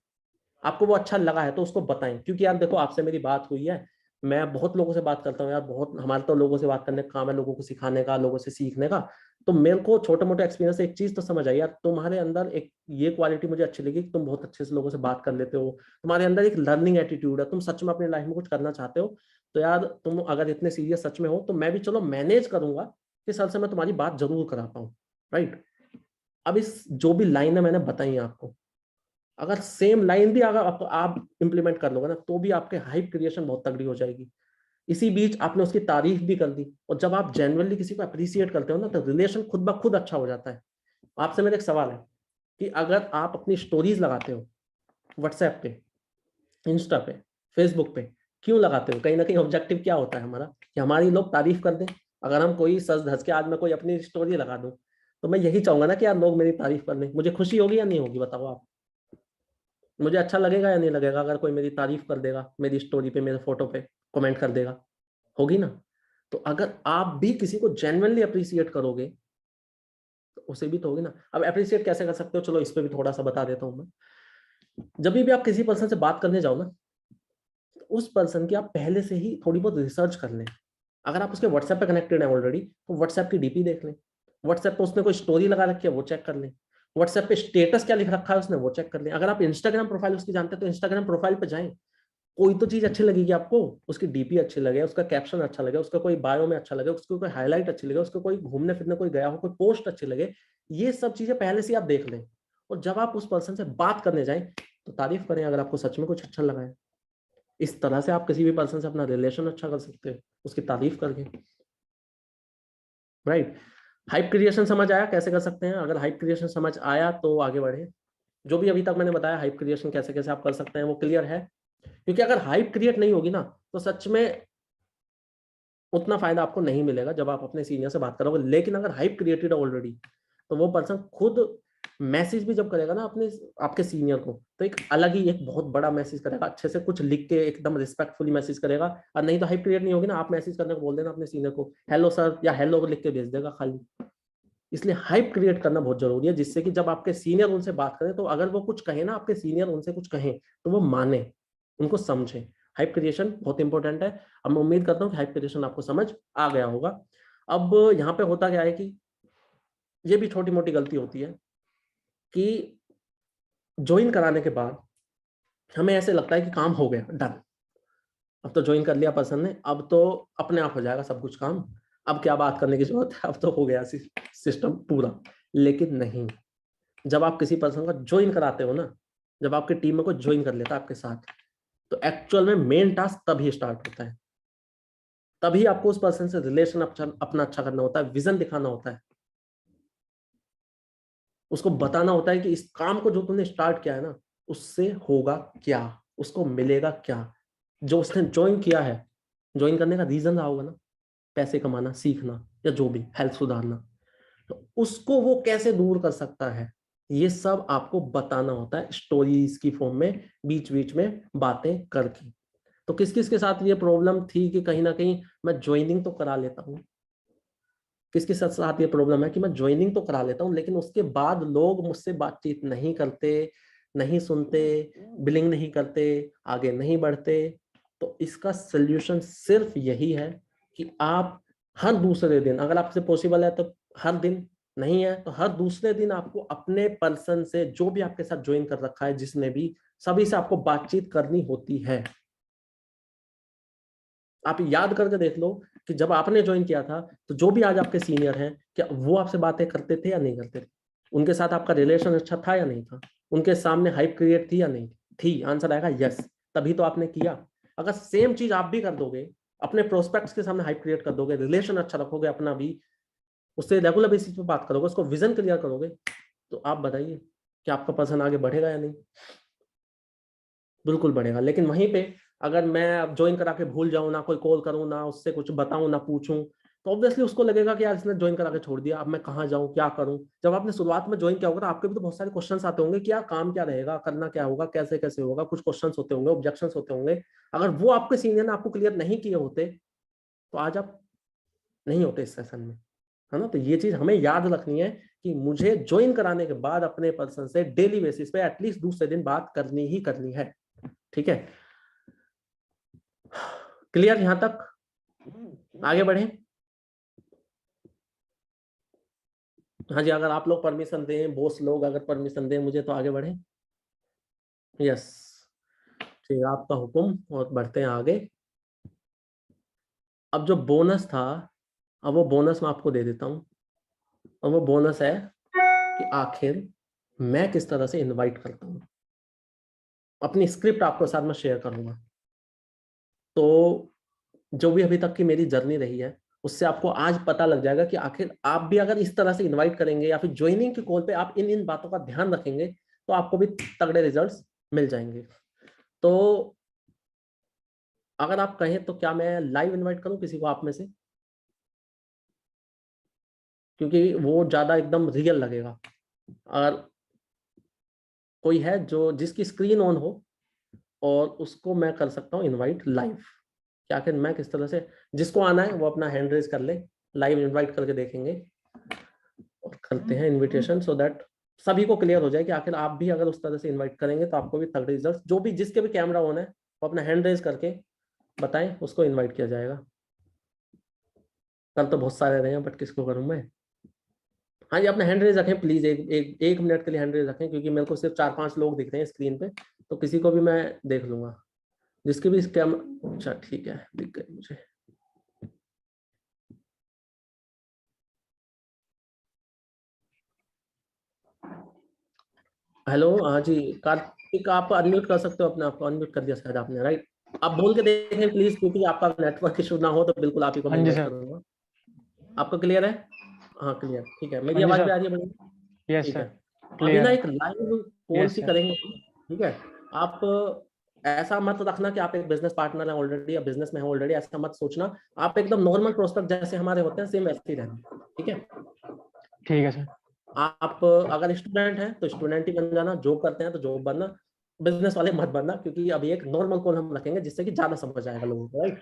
आपको वो अच्छा लगा है, तो उसको बताएं। क्योंकि यार देखो आपसे मेरी बात हुई है, मैं बहुत लोगों से बात करता हूँ यार, बहुत हमारे तो लोगों से बात करने का काम है, लोगों को सिखाने का, लोगों से सीखने का। तो मेरे को छोटे मोटे एक्सपीरियंस से एक चीज तो समझ आई यार, तुम्हारे अंदर एक ये क्वालिटी मुझे अच्छी लगी कि तुम बहुत अच्छे से लोगों से बात कर लेते हो, तुम्हारे अंदर एक लर्निंग एटीट्यूड है, तुम सच में अपनी लाइफ में कुछ करना चाहते हो। तो यार तुम अगर इतने सीरियस सच में हो तो मैं भी चलो मैनेज करूंगा कि सर से मैं तुम्हारी बात जरूर करा पाऊँ, राइट। अब इस जो भी लाइन है मैंने बताई आपको, अगर सेम लाइन भी अगर आप इम्प्लीमेंट कर लोगे ना, तो भी आपके हाइप क्रिएशन बहुत तगड़ी हो जाएगी। इसी बीच आपने उसकी तारीफ भी कर दी, और जब आप जेन्युइनली किसी को अप्रिशिएट करते हो ना, तो रिलेशन खुद ब खुद अच्छा हो जाता है। आपसे मेरा एक सवाल है कि अगर आप अपनी स्टोरीज लगाते हो व्हाट्सएप पे, इंस्टा पे, फेसबुक पे, क्यों लगाते हो? कहीं ना कहीं ऑब्जेक्टिव क्या होता है हमारा, कि हमारी लोग तारीफ कर दें। अगर हम कोई सच धज के आज मैं कोई अपनी स्टोरी लगा दूं, तो मैं यही चाहूंगा ना कि यार लोग मेरी तारीफ कर लें। मुझे खुशी होगी या नहीं होगी, बताओ आप? मुझे अच्छा लगेगा या नहीं लगेगा अगर कोई मेरी तारीफ कर देगा, मेरी स्टोरी पे, मेरे फोटो पे कमेंट कर देगा? होगी ना? तो अगर आप भी किसी को जेन्युइनली अप्रिशिएट करोगे, तो उसे भी तो होगी ना। अब अप्रिशिएट कैसे कर सकते हो, चलो इस पे भी थोड़ा सा बता देता हूं मैं। जब भी आप किसी पर्सन से बात करने जाओ ना, तो उस पर्सन की आप पहले से ही थोड़ी बहुत रिसर्च कर लें। अगर आप उसके व्हाट्सएप पे कनेक्टेड है ऑलरेडी, तो व्हाट्सएप की डीपी देख लें। व्हाट्सएप पे उसने कोई स्टोरी लगा रखी है, वो चेक कर लें। व्हाट्सएप पे स्टेटस क्या लिख रखा है उसने, वो चेक कर लें। अगर आप इंस्टाग्राम प्रोफाइल उसकी जानते हैं, तो इंस्टाग्राम प्रोफाइल पे जाएं। कोई तो चीज अच्छी लगेगी आपको, उसकी डीपी अच्छी लगे, उसका कैप्शन अच्छा लगे, उसका कोई बायो में अच्छा लगे, उसको कोई हाईलाइट अच्छी लगे, उसको कोई घूमने फिरने कोई गया हो, कोई पोस्ट अच्छी लगे, ये सब चीजें पहले से आप देख लें। और जब आप उस पर्सन से बात करने जाएं, तो तारीफ करें अगर आपको सच में कुछ अच्छा लगा है। इस तरह से आप किसी भी पर्सन से अपना रिलेशन अच्छा कर सकते हो, उसकी तारीफ करके। राइट? हाइप क्रिएशन समझ आया कैसे कर सकते हैं? अगर हाइप क्रिएशन समझ आया तो आगे बढ़े। जो भी अभी तक मैंने बताया हाइप क्रिएशन कैसे कैसे आप कर सकते हैं, वो क्लियर है? क्योंकि अगर हाइप क्रिएट नहीं होगी ना, तो सच में उतना फायदा आपको नहीं मिलेगा जब आप अपने सीनियर से बात करोगे। लेकिन अगर हाइप क्रिएटेड है ऑलरेडी, तो वो पर्सन खुद मैसेज भी जब करेगा ना अपने आपके सीनियर को, तो एक अलग ही एक बहुत बड़ा मैसेज करेगा, अच्छे से कुछ लिख के एकदम रिस्पेक्टफुली मैसेज करेगा। और नहीं तो हाइप क्रिएट नहीं होगी ना, आप मैसेज करने को बोल देना अपने सीनियर को, हेलो सर या हेलो लिख के भेज देगा खाली। इसलिए हाइप क्रिएट करना बहुत जरूरी है, जिससे कि जब आपके सीनियर उनसे बात करें, तो अगर वो कुछ कहे ना, आपके सीनियर उनसे कुछ कहें, तो वो माने, उनको समझे। हाइप क्रिएशन बहुत इंपॉर्टेंट है। अब मैं उम्मीद करता हूँ कि हाइप क्रिएशन आपको समझ आ गया होगा। अब यहाँ पे होता क्या है कि ये भी छोटी मोटी गलती होती है कि ज्वाइन कराने के बाद हमें ऐसे लगता है कि काम हो गया, डन। अब तो ज्वाइन कर लिया पर्सन ने, अब तो अपने आप हो जाएगा सब कुछ काम, अब क्या बात करने की जरूरत है, अब तो हो गया सिस्टम पूरा। लेकिन नहीं, जब आप किसी पर्सन को ज्वाइन कराते हो ना, जब आपकी टीम में कोई ज्वाइन कर लेता है आपके साथ, तो एक्चुअल में मेन टास्क तभी स्टार्ट होता है। तभी आपको उस पर्सन से रिलेशन अपना अच्छा करना होता है, विजन दिखाना होता है, उसको बताना होता है कि इस काम को जो तुमने स्टार्ट किया है ना, उससे होगा क्या, उसको मिलेगा क्या। जो उसने ज्वाइन किया है, ज्वाइन करने का रीजन रहा होगा ना, पैसे कमाना, सीखना, या जो भी हेल्थ सुधारना, तो उसको वो कैसे दूर कर सकता है, ये सब आपको बताना होता है स्टोरीज की फॉर्म में, बीच बीच में बातें करके। तो किस किस के साथ ये प्रॉब्लम थी कि कहीं ना कहीं मैं ज्वाइनिंग तो करा लेता हूँ, किस किस के साथ ये प्रॉब्लम है कि मैं ज्वाइनिंग तो करा लेता हूँ, लेकिन उसके बाद लोग मुझसे बातचीत नहीं करते, नहीं सुनते, बिलिंग नहीं करते, आगे नहीं बढ़ते। तो इसका सोल्यूशन सिर्फ यही है कि आप हर दूसरे दिन, अगर आपसे पॉसिबल है तो हर दिन, नहीं है तो हर दूसरे दिन, आपको अपने पर्सन से, जो भी आपके साथ ज्वाइन कर रखा है, जिसने भी, सभी से आपको बातचीत करनी होती है। आप याद करके देख लो कि जब आपने ज्वाइन किया था, तो जो भी आज आपके सीनियर हैं, क्या वो आपसे बातें करते थे या नहीं करते थे? उनके साथ आपका रिलेशन अच्छा था या नहीं था? उनके सामने हाइप क्रिएट थी या नहीं थी? आंसर आएगा यस, तभी तो आपने किया। अगर सेम चीज आप भी कर दोगे, अपने प्रोस्पेक्ट्स के सामने हाइप क्रिएट कर दोगे, रिलेशन अच्छा रखोगे अपना भी, उससे रेगुलर बेसिस पे बात करोगे, उसको विजन क्लियर करोगे, तो आप बताइए कि आपका पर्सन आगे बढ़ेगा या नहीं? बिल्कुल बढ़ेगा। लेकिन वहीं पे अगर मैं अब ज्वाइन करा के भूल जाऊं, ना कोई कॉल करूं, ना उससे कुछ बताऊं, ना पूछूं, तो ऑब्वियसली उसको लगेगा कि यार इसने ज्वाइन करा के छोड़ दिया, अब मैं कहाँ जाऊं, क्या करूं। जब आपने शुरुआत में ज्वाइन किया होगा, तो आपके भी तो बहुत सारे क्वेश्चंस आते होंगे कि यार काम क्या रहेगा, करना क्या होगा, कैसे कैसे होगा, कुछ क्वेश्चंस होते होंगे, ऑब्जेक्शंस होते होंगे। अगर वो आपके सीनियर ने आपको क्लियर नहीं किए होते, तो आज आप नहीं होते इस सेशन में, है ना? तो ये चीज हमें याद रखनी है कि मुझे ज्वाइन कराने के बाद अपने पर्सन से डेली बेसिस पे एटलीस्ट दूसरे दिन बात करनी ही करनी है। ठीक है, क्लियर यहां तक? आगे बढ़े? हाँ जी, अगर आप लोग परमिशन दें, बॉस लोग अगर परमिशन दें मुझे, तो आगे बढ़े। यस, ठीक है, आपका हुक्म, और बढ़ते हैं आगे। अब जो बोनस था, अब वो बोनस मैं आपको दे देता हूं। और वो बोनस है कि आखिर मैं किस तरह से इनवाइट करता हूं। अपनी स्क्रिप्ट आपको साथ में शेयर करूंगा। तो जो भी अभी तक की मेरी जर्नी रही है उससे आपको आज पता लग जाएगा कि आखिर आप भी अगर इस तरह से इनवाइट करेंगे या फिर ज्वाइनिंग के कॉल पे आप इन इन बातों का ध्यान रखेंगे तो आपको भी तगड़े रिजल्ट्स मिल जाएंगे। तो अगर आप कहें तो क्या मैं लाइव इनवाइट करूं किसी को आप में से, क्योंकि वो ज्यादा एकदम रियल लगेगा। और कोई है जो जिसकी स्क्रीन ऑन हो और उसको मैं कर सकता हूँ इनवाइट लाइव, क्या आखिर मैं किस तरह से, जिसको आना है वो अपना हैंड रेज कर ले, लाइव इनवाइट करके देखेंगे और करते हैं इनविटेशन सो दैट सभी को क्लियर हो जाए कि आखिर आप भी अगर उस तरह से इनवाइट करेंगे तो आपको भी तगड़े रिजल्ट, जो भी जिसके भी कैमरा ऑन है वो अपना हैंड रेज करके बताएं, उसको इनवाइट किया जाएगा। कल तो बहुत सारे रहे हैं बट किसको करूं मैं। हाँ जी, अपना हैंड रेज रखें प्लीज, एक मिनट के लिए हैंड रेज रखें, क्योंकि मेरे को सिर्फ 4-5 लोग दिख रहे हैं स्क्रीन पे, तो किसी को भी मैं देख लूंगा जिसके भी कैमरा। अच्छा ठीक है, दिख गए मुझे। हेलो, हाँ जी कार्तिक, आप अनम्यूट कर सकते हो अपने आप को, अनम्यूट कर दिया शायद आपने, राइट। आप बोल के देखें प्लीज, क्योंकि आपका नेटवर्क इशू ना हो तो बिल्कुल आप ही को मैं हाँ जी इनवाइट सर। करूंगा। आपको क्लियर है? हाँ क्लियर, ठीक है। मेरी हाँ जी आवाज भी सर। आ रही है बढ़िया? यस ठीक सर, है। अभी क्लियर ना है। एक लाइव कॉल यस सी सर। करेंगे, ठीक है। आप ऐसा मत रखना कि आप एक बिजनेस पार्टनर है ऑलरेडी या बिजनेस में है ऑलरेडी, ऐसा मत सोचना। आप एकदम नॉर्मल प्रोस्पेक्ट जैसे हमारे होते हैं सेम वैसे ही रहना, ठीक है। ठीक है सर। आप अगर स्टूडेंट हैं तो स्टूडेंट ही बन जाना, जॉब करते हैं तो जॉब बनना, बिजनेस वाले मत बनना, क्योंकि अभी एक नॉर्मल कॉल हम रखेंगे जिससे कि ज्यादा समझ आएगा लोगों को, राइट।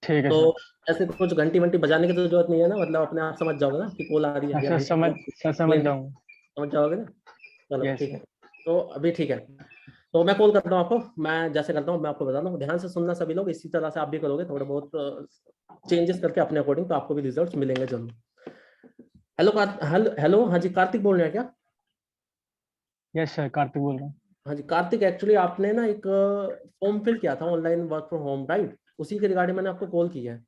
ठीक है तो सर। ऐसे कुछ घंटी वंटी बजाने की तो जरूरत नहीं है ना, मतलब अपने आप समझ जाओगे ना कि कॉल आ रही है हाँ या सर, घंटी बजा समझ रही है, जाऊंगा। समझ जाओगे ना। चलो यस ठीक सर। है। तो अभी ठीक है, तो मैं कॉल करता हूँ आपको। मैं जैसे करता हूँ मैं आपको बताता हूँ, ध्यान से सुनना सभी लोग, इसी तरह से आप भी करोगे थोड़े बहुत चेंजेस करके अपने अकॉर्डिंग, तो आपको भी रिजल्ट मिलेंगे जरूर। हेलो हेलो, हाँ जी कार्तिक बोल रहे हैं क्या? यस सर, कार्तिक बोल रहा हूँ। हाँ जी कार्तिक, एक्चुअली आपने ना एक फॉर्म फिल किया था online work from home, right, उसी के रिगार्डिंग मैंने आपको कॉल किया है।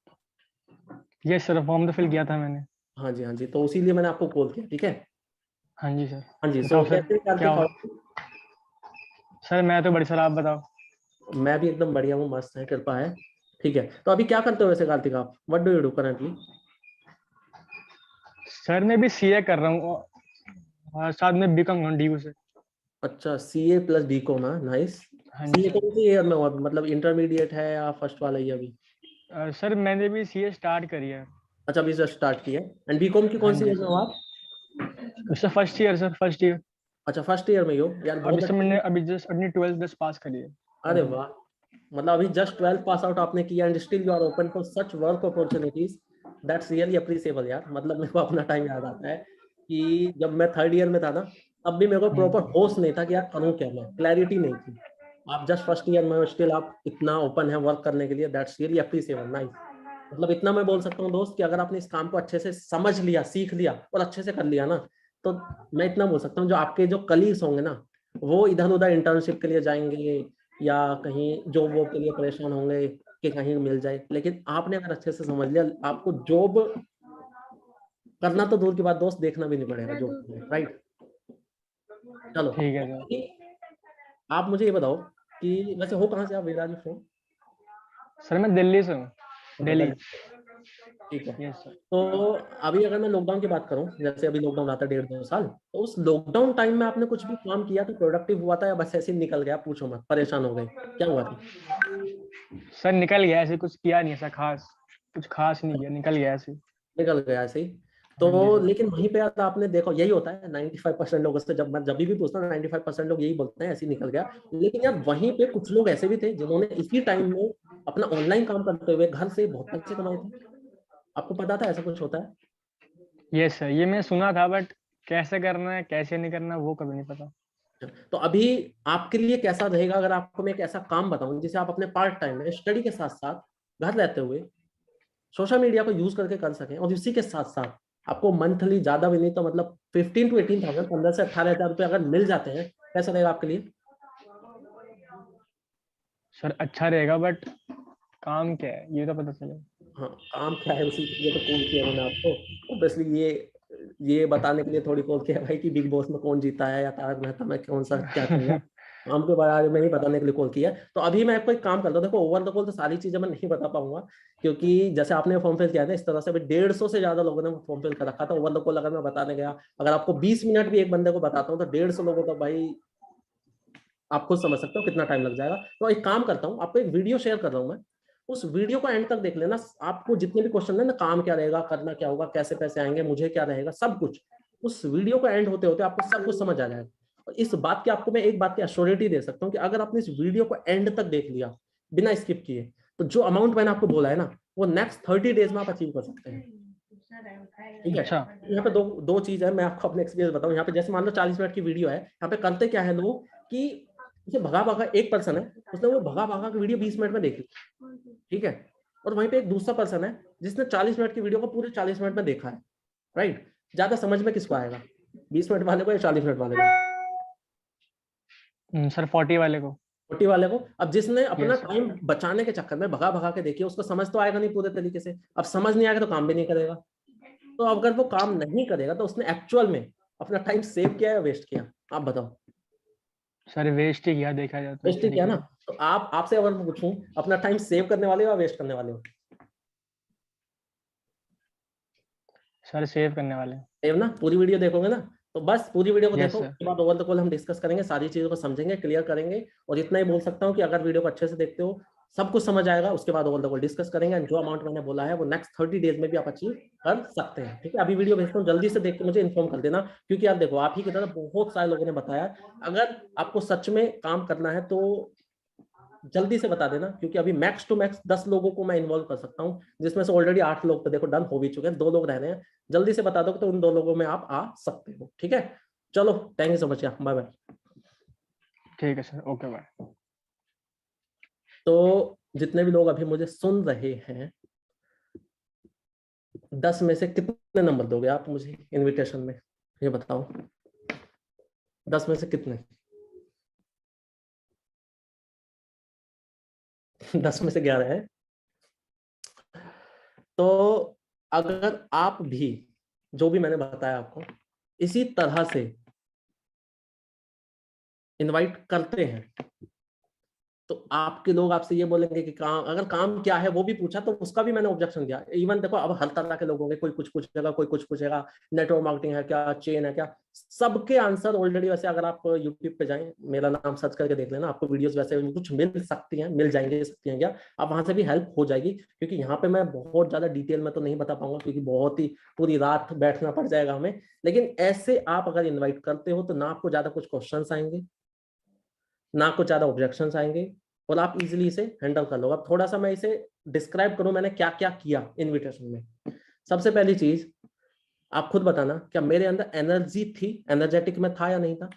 यस सर, फॉर्म तो फिल किया था मैंने। हाँ जी, हाँ जी, तो उसी लिए मैंने आपको कॉल किया, ठीक है। हाँ जी सर। हाँ जी, सो बताओ सर, कैसे हैं क्या कार्तिक, हो? how- सर मैं तो बड़ी, सर आप बताओ। मैं भी एकदम बढ़िया हूँ, मस्त है, कृपा है। ठीक है, तो अभी क्या करते हो वैसे कार्तिक आप, what do you do currently? Sir मैं भी सीए कर रहा हूँ और साथ में बीकॉम डीयू से। अच्छा, सीए प्लस बीकॉम, हाँ नाइस। हाँ जी सीए सर। कौन सी ईयर में हो अभी? मतलब इंटरमीडिएट है या फर्स्ट वाला ही अभी? सर मैंने भी सीए स्टार्ट करी है। अच्छा, अभी जस्ट स्टार्ट किया। एंड बीकॉम की हाँ कौन सी जी ईयर में हो आप? Sir, first year sir, first year. अच्छा, फर्स्ट ईयर में ही हो यार, अभी बहुत सर अच्छा। मैंने अभी जस्ट अपनी 12th जस्ट पास करी है अरे अभी। वाह, मतलब अभी जस्ट 12 पास आउट आपने किया and still you are open for such work opportunities, that's really appreciable यार। मतलब मेरे को अपना टाइम याद आता है कि जब मैं थर्ड ईयर में था ना, तब भी मेरे को प्रॉपर हम्म। होश नहीं था कि यार करूँ क्या, मैं क्लैरिटी नहीं थी। आप जस्ट फर्स्ट ईयर में हो, स्टिल आप इतना ओपन है वर्क करने के लिए, दैट्स रियली अप्रिशिएबल, नाइस। मतलब इतना मैं बोल सकता हूँ दोस्त कि अगर आपने इस काम को अच्छे से समझ लिया, सीख लिया और अच्छे से कर लिया ना, तो मैं इतना बोल सकता हूँ जो आपके जो कलीग्स होंगे ना, वो इधर उधर इंटर्नशिप के लिए जाएंगे या कहीं जॉब वॉब के लिए परेशान होंगे कि कहीं मिल जाए, लेकिन आपने अगर अच्छे से समझ लिया, आपको जॉब करना तो दूर की बात दोस्त, देखना भी नहीं पड़ेगा जॉब, राइट। चलो, ठीक है सर। आप मुझे ये बताओ कि वैसे हो कहाँ से आप, विराज फ्रॉम? सर मैं दिल्ली से हूँ, दिल्ली। ठीक है। Yes sir. तो अभी अगर मैं लॉकडाउन की बात करूं, जैसे अभी लॉकडाउन रहा था 1.5-2 साल, तो उस लॉकडाउन टाइम में आपने कुछ भी काम किया तो प्रोडक्टिव हुआ था या बस ऐसे ही निकल गया, पूछो मत, परेशान हो गए, क्या हुआ था? सर निकल गया ऐसे, कुछ किया नहीं ऐसा खास, कुछ खास नहीं किया, निकल गया ऐसे। निकल गया ऐसे ही। हाँ जी तो सर। लेकिन वहीं पे यार आपने देखो, यही होता है 95% लोगों से, जब मैं जब भी पूछता हूँ 95% लोग यही बोलते हैं ऐसे ही निकल गया। लेकिन यार वहीं पे कुछ लोग ऐसे भी थे जिन्होंने इसी टाइम में अपना ऑनलाइन काम करते हुए घर से बहुत पैसे कमाए थे। आपको पता था ऐसा कुछ होता है? यस सर, ये मैंने सुना था बट कैसे करना है कैसे नहीं करना वो कभी नहीं पता। तो अभी आपके लिए कैसा रहेगा अगर आपको मैं एक ऐसा काम बताऊं जिसे आप अपने पार्ट टाइम में स्टडी के साथ साथ घर रहते हुए सोशल मीडिया को यूज करके कर सकें, और इसी के साथ साथ आपको मंथली ज्यादा भी नहीं तो मतलब 15 to 18,000, 15 से 18,000 रुपए अगर मिल जाते हैं, कैसा रहेगा आपके लिए? सर अच्छा रहेगा बट काम क्या है ये तो पता चले। हाँ, काम क्या है उसी के लिए तो कॉल किया मैंने आपको। ऑब्वियसली ये बताने के लिए थोड़ी कॉल किया भाई कि बिग बॉस में कौन जीता है या तारक मेहता में कौन सा क्या चल रहा है। काम के बारे में ही बताने के लिए कॉल किया है। तो अभी मैं आपको एक काम करता हूँ, देखो ओवर द कॉल तो सारी चीजें मैं नहीं बता पाऊंगा, क्योंकि जैसे आपने फॉर्म फिल किया था इस तरह से अभी 150 से ज्यादा लोगों ने फॉर्म फिल कर रखा था। ओवर द कॉल अगर मैं बताने गया, अगर आपको 20 मिनट भी एक बंदे को बताता हूँ तो 150 लोगों को भाई आप खुद समझ सकते हो कितना टाइम लग जाएगा। तो एक काम करता हूँ, आपको एक वीडियो शेयर कर रहा हूँ मैं, उस वीडियो को एंड तक देख लेना। आपको जितने भी क्वेश्चन है ना, काम क्या रहेगा, करना क्या होगा, कैसे पैसे आएंगे, मुझे क्या रहेगा, सब कुछ उस वीडियो को एंड होते होते आपको सब कुछ समझ आ जाएगा। और इस बात की आपको मैं एक बात की एश्योरिटी दे सकता हूँ कि अगर आपने इस वीडियो को एंड तक देख लिया बिना स्किप किए, तो जो अमाउंट मैंने आपको बोला है ना, वो नेक्स्ट 30 डेज में आप अचीव कर सकते हैं। ठीक है, अच्छा। यहाँ पे दो चीज है, मैं आपको अपने एक्सपीरियंस बताऊं। यहाँ पे जैसे मान लो 40 मिनट की वीडियो है, यहाँ पे करते क्या है लोग कि उसे भगा भगा, एक पर्सन है उसने वो भगा भगा की वीडियो 20 मिनट में देखी, ठीक है, और वहीं पे एक दूसरा पर्सन है जिसने 40 मिनट की वीडियो को पूरे 40 मिनट में देखा है, राइट। ज्यादा समझ में किसको आएगा, 20 मिनट वाले को या 40 मिनट वाले को? सर 40 वाले को। 40 वाले को। अब जिसने अपना Yes, sir. टाइम बचाने के चक्कर में भगा भगा के देखिए, उसको समझ तो आएगा नहीं पूरे तरीके से। अब समझ नहीं आएगा तो काम भी नहीं करेगा। तो अगर वो काम नहीं करेगा तो उसने एक्चुअल में अपना टाइम सेव किया या वेस्ट किया, आप बताओ? सर वेस्ट ही किया देखा जाए तो वेस्ट ही किया ना। तरीके से। तो आपसे अगर मैं पूछूं, अपना टाइम सेव करने वाले हो या वेस्ट करने वाले हो? सर सेव करने वाले। सेव ना। पूरी वीडियो देखोगे ना, तो बस पूरी वीडियो को Yes, देखो, sir. उसके बाद ओवर द कॉल हम डिस्कस करेंगे, सारी चीजों को समझेंगे, क्लियर करेंगे। और इतना ही बोल सकता हूँ कि अगर वीडियो को अच्छे से देखते हो सब कुछ समझ आएगा। उसके बाद ओवर द कॉल डिस्कस करेंगे, जो अमाउंट मैंने बोला है वो नेक्स्ट 30 डेज में भी आप अचीव कर सकते हैं। ठीक है, अभी वीडियो भेजता हूँ, जल्दी से देख के मुझे इन्फॉर्म कर देना, क्योंकि यार देखो आप ही की तरह बहुत सारे लोगों ने बताया। अगर आपको सच में काम करना है तो जल्दी से बता देना, क्योंकि अभी मैक्स टू मैक्स 10 लोगों को मैं इन्वॉल्व कर सकता हूं, जिसमें से ऑलरेडी 8 लोग तो देखो डन हो भी चुके हैं, 2 लोग रह रहे हैं। जल्दी से बता दो तो उन 2 लोगों में आप आ सकते हो। ठीक है, चलो thank you so much, bye bye. ठीक है सर, ओके बाय। तो जितने भी लोग अभी मुझे सुन रहे हैं, 10 में से कितने नंबर दोगे आप मुझे इनविटेशन में, ये बताओ। 10 में से कितने? 10 में से 11 है। तो अगर आप भी जो भी मैंने बताया आपको इसी तरह से इनवाइट करते हैं, तो आपके लोग आपसे ये बोलेंगे कि काम, अगर काम क्या है वो भी पूछा तो उसका भी मैंने ऑब्जेक्शन दिया। इवन देखो अब हर तरह के लोग होंगे, कोई कुछ पूछेगा, कोई कुछ पूछेगा, नेटवर्क मार्केटिंग है क्या, चेन है क्या, सबके आंसर ऑलरेडी, वैसे अगर आप यूट्यूब पे जाएं, मेरा नाम सर्च करके देख लेना, आपको वीडियोस वैसे कुछ मिल सकती हैं, मिल जाएंगे, सकती हैं क्या, आप वहां से भी हेल्प हो जाएगी। क्योंकि यहाँ पे मैं बहुत ज्यादा डिटेल में तो नहीं बता पाऊंगा, क्योंकि बहुत ही पूरी रात बैठना पड़ जाएगा हमें। लेकिन ऐसे आप अगर इन्वाइट करते हो तो ना आपको ज्यादा कुछ क्वेश्चन आएंगे, ना कुछ ज्यादा ऑब्जेक्शंस आएंगे, और आप इजीली इसे हैंडल कर लो। अब थोड़ा सा मैं इसे डिस्क्राइब करूं मैंने क्या क्या किया इनविटेशन में। सबसे पहली चीज, आप खुद बताना, क्या मेरे अंदर एनर्जी थी, एनर्जेटिक में था या नहीं था?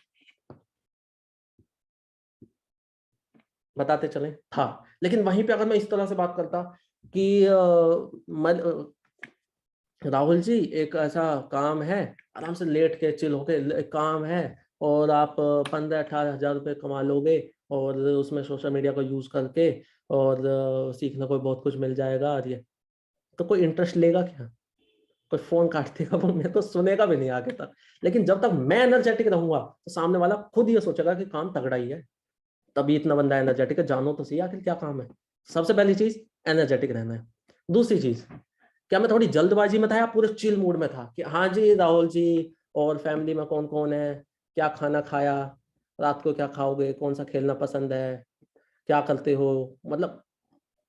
बताते चले, था। लेकिन वहीं पे अगर मैं इस तरह से बात करता कि राहुल जी एक ऐसा काम है, आराम से लेट के चिल होके काम है, और आप 15-18 हजार रुपये कमा लोगे, और उसमें सोशल मीडिया को यूज करके, और सीखने को बहुत कुछ मिल जाएगा, और ये तो कोई इंटरेस्ट लेगा क्या? कोई फोन काट देगा, वो मैं तो सुनेगा भी नहीं आगे तक। लेकिन जब तक मैं एनर्जेटिक रहूंगा तो सामने वाला खुद ये सोचेगा कि काम तगड़ा ही है, तभी इतना बंदा एनर्जेटिक है, जानो तो सही आखिर क्या काम है। सबसे पहली चीज एनर्जेटिक रहना है। दूसरी चीज, क्या मैं थोड़ी जल्दबाजी में था या पूरे चिल मूड में था कि हाँ जी राहुल जी, और फैमिली में कौन कौन है, क्या खाना खाया, रात को क्या खाओगे, कौन सा खेलना पसंद है, क्या करते हो, मतलब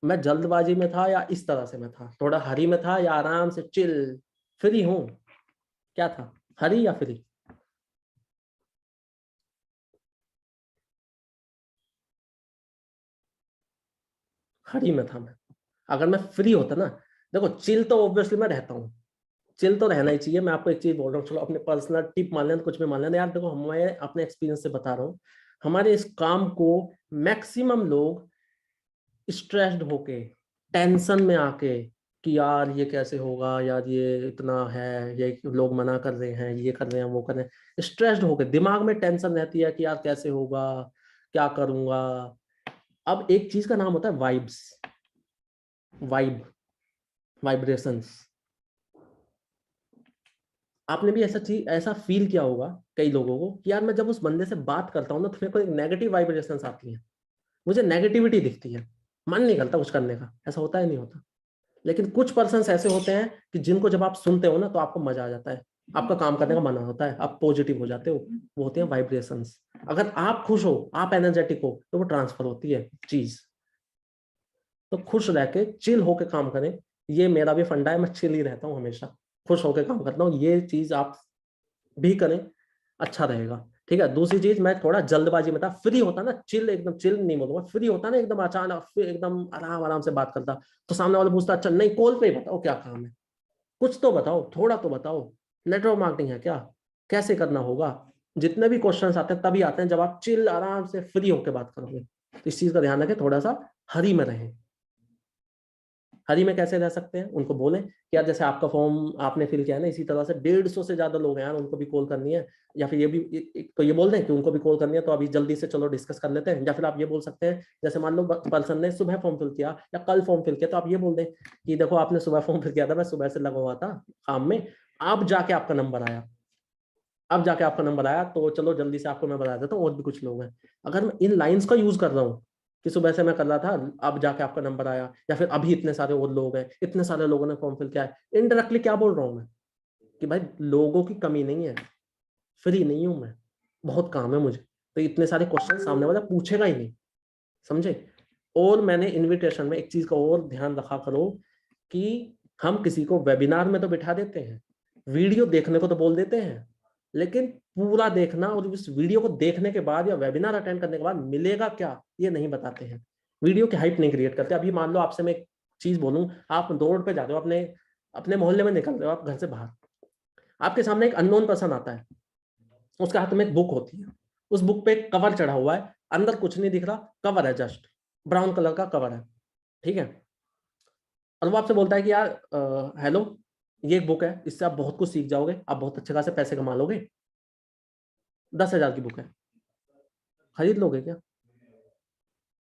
मैं जल्दबाजी में था या इस तरह से मैं था, थोड़ा हरी में था या आराम से चिल फ्री हूं, क्या था, हरी या फ्री? हरी में था मैं। अगर मैं फ्री होता ना, देखो चिल तो ऑब्वियसली मैं रहता हूँ, चिल तो रहना ही चाहिए। मैं आपको एक चीज बोल रहा हूँ, चलो अपने पर्सनल टिप मान लेना, कुछ भी मान लेना यार, देखो हमें अपने एक्सपीरियंस से बता रहा हूँ, हमारे इस काम को मैक्सिमम लोग स्ट्रेस्ड होके, टेंशन में आके कि यार ये कैसे होगा, यार ये इतना है, ये लोग मना कर रहे हैं, ये कर रहे हैं, वो कर रहे हैं, स्ट्रेस्ड होके दिमाग में टेंशन रहती है कि यार कैसे होगा, क्या करूंगा। अब एक चीज का नाम होता है वाइब्स, वाइब, वाइब्रेशंस। आपने भी ऐसा फील किया होगा कई लोगों को कि यार मैं जब उस बंदे से बात करता हूँ ना तो मेरे को एक नेगेटिव वाइब्रेशंस आती हैं, मुझे नेगेटिविटी दिखती है, मन नहीं करता कुछ करने का। ऐसा होता है नहीं होता? लेकिन कुछ पर्सन्स ऐसे होते हैं कि जिनको जब आप सुनते हो ना तो आपको मजा आ जाता है, आपका काम करने का मन होता है, आप पॉजिटिव हो जाते हो। वो होती है वाइब्रेशंस। अगर आप खुश हो, आप एनर्जेटिक हो, तो वो ट्रांसफर होती है चीज। तो खुश रह के चिल होके काम करें, ये मेरा भी फंडा है। मैं चिल ही रहता हूँ हमेशा, खुश होके काम करता हूँ। ये चीज आप भी करें, अच्छा रहेगा। ठीक है। दूसरी चीज, मैं थोड़ा जल्दबाजी में था, फ्री होता ना, चिल एकदम चिल नहीं बोलूंगा, फ्री होता ना एकदम अचानक, फिर एकदम आराम आराम से बात करता, तो सामने वाला पूछता अच्छा नहीं कॉल पे ही बताओ क्या काम है, कुछ तो बताओ, थोड़ा तो बताओ, नेटवर्क मार्केटिंग है क्या, कैसे करना होगा। जितने भी क्वेश्चंस आते हैं तभी आते हैं जब आप चिल आराम से फ्री होकर बात करोगे। तो इस चीज का ध्यान रखें, थोड़ा सा हरी में रहें। हरी में कैसे रह सकते हैं, उनको बोलें कि यार जैसे आपका फॉर्म आपने फिल किया है ना, इसी तरह से 150 से ज्यादा लोग हैं यार, उनको भी कॉल करनी है। या फिर ये भी तो ये बोल दें कि उनको भी कॉल करनी है, तो अभी जल्दी से चलो डिस्कस कर लेते हैं। या फिर आप ये बोल सकते हैं, जैसे मान लो पर्सन ने सुबह फॉर्म फिल किया या कल फॉर्म फिल किया, तो आप ये बोल दें कि देखो आपने सुबह फॉर्म फिल किया था, मैं सुबह से लगा हुआ था काम में, अब जाके आपका नंबर आया, अब जाके आपका नंबर आया, तो चलो जल्दी से आपको मैं बता देता हूँ और भी कुछ लोग हैं। अगर मैं इन लाइंस का यूज कर रहा हूँ कि सुबह से मैं कर रहा था, अब जाके आपका नंबर आया, या फिर अभी इतने सारे और लोग हैं, इतने सारे लोगों ने फॉर्म फिल किया है, इनडायरेक्टली क्या बोल रहा हूँ मैं कि भाई लोगों की कमी नहीं है, फ्री नहीं हूं मैं, बहुत काम है मुझे, तो इतने सारे क्वेश्चन सामने वाला पूछेगा ही नहीं। समझे? और मैंने इनविटेशन में एक चीज का और ध्यान रखा करो कि हम किसी को वेबिनार में तो बिठा देते हैं, वीडियो देखने को तो बोल देते हैं, लेकिन पूरा देखना और उस वीडियो को देखने के बाद या वेबिनार अटेंड करने के बाद मिलेगा क्या, ये नहीं बताते हैं। वीडियो की हाइप नहीं क्रिएट करते। अभी मान लो आपसे मैं एक चीज बोलूं, आप रोड पे जाते हो, अपने अपने मोहल्ले में निकल रहे हो, आप घर से बाहर, आपके सामने एक अननोन पर्सन आता है, उसके हाथ में एक बुक होती है, उस बुक पे एक कवर चढ़ा हुआ है, अंदर कुछ नहीं दिख रहा, कवर है, जस्ट ब्राउन कलर का कवर है, ठीक है। और वो आपसे बोलता है कि यार हेलो, ये एक बुक है, इससे आप बहुत कुछ सीख जाओगे, आप बहुत अच्छे खासे पैसे कमा लोगे, 10,000 की बुक है, खरीद लोगे क्या?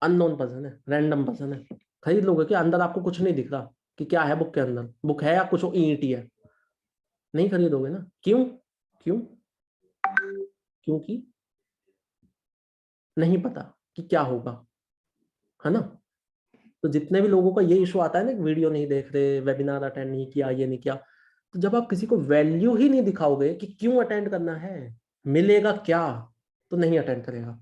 अननोन पर्सन है, रैंडम पर्सन है, खरीद लोगे क्या? अंदर आपको कुछ नहीं दिख रहा कि क्या है बुक के अंदर, बुक है या कुछ ईंट है, नहीं खरीदोगे ना। क्यों? क्यों? क्योंकि नहीं पता कि क्या होगा, है ना। तो जितने भी लोगों का ये इशू आता है ना, वीडियो नहीं देख रहे, वेबिनार अटेंड नहीं किया, ये नहीं किया, तो जब आप किसी को वैल्यू ही नहीं दिखाओगे कि क्यों अटेंड करना है, मिलेगा क्या, तो नहीं अटेंड करेगा।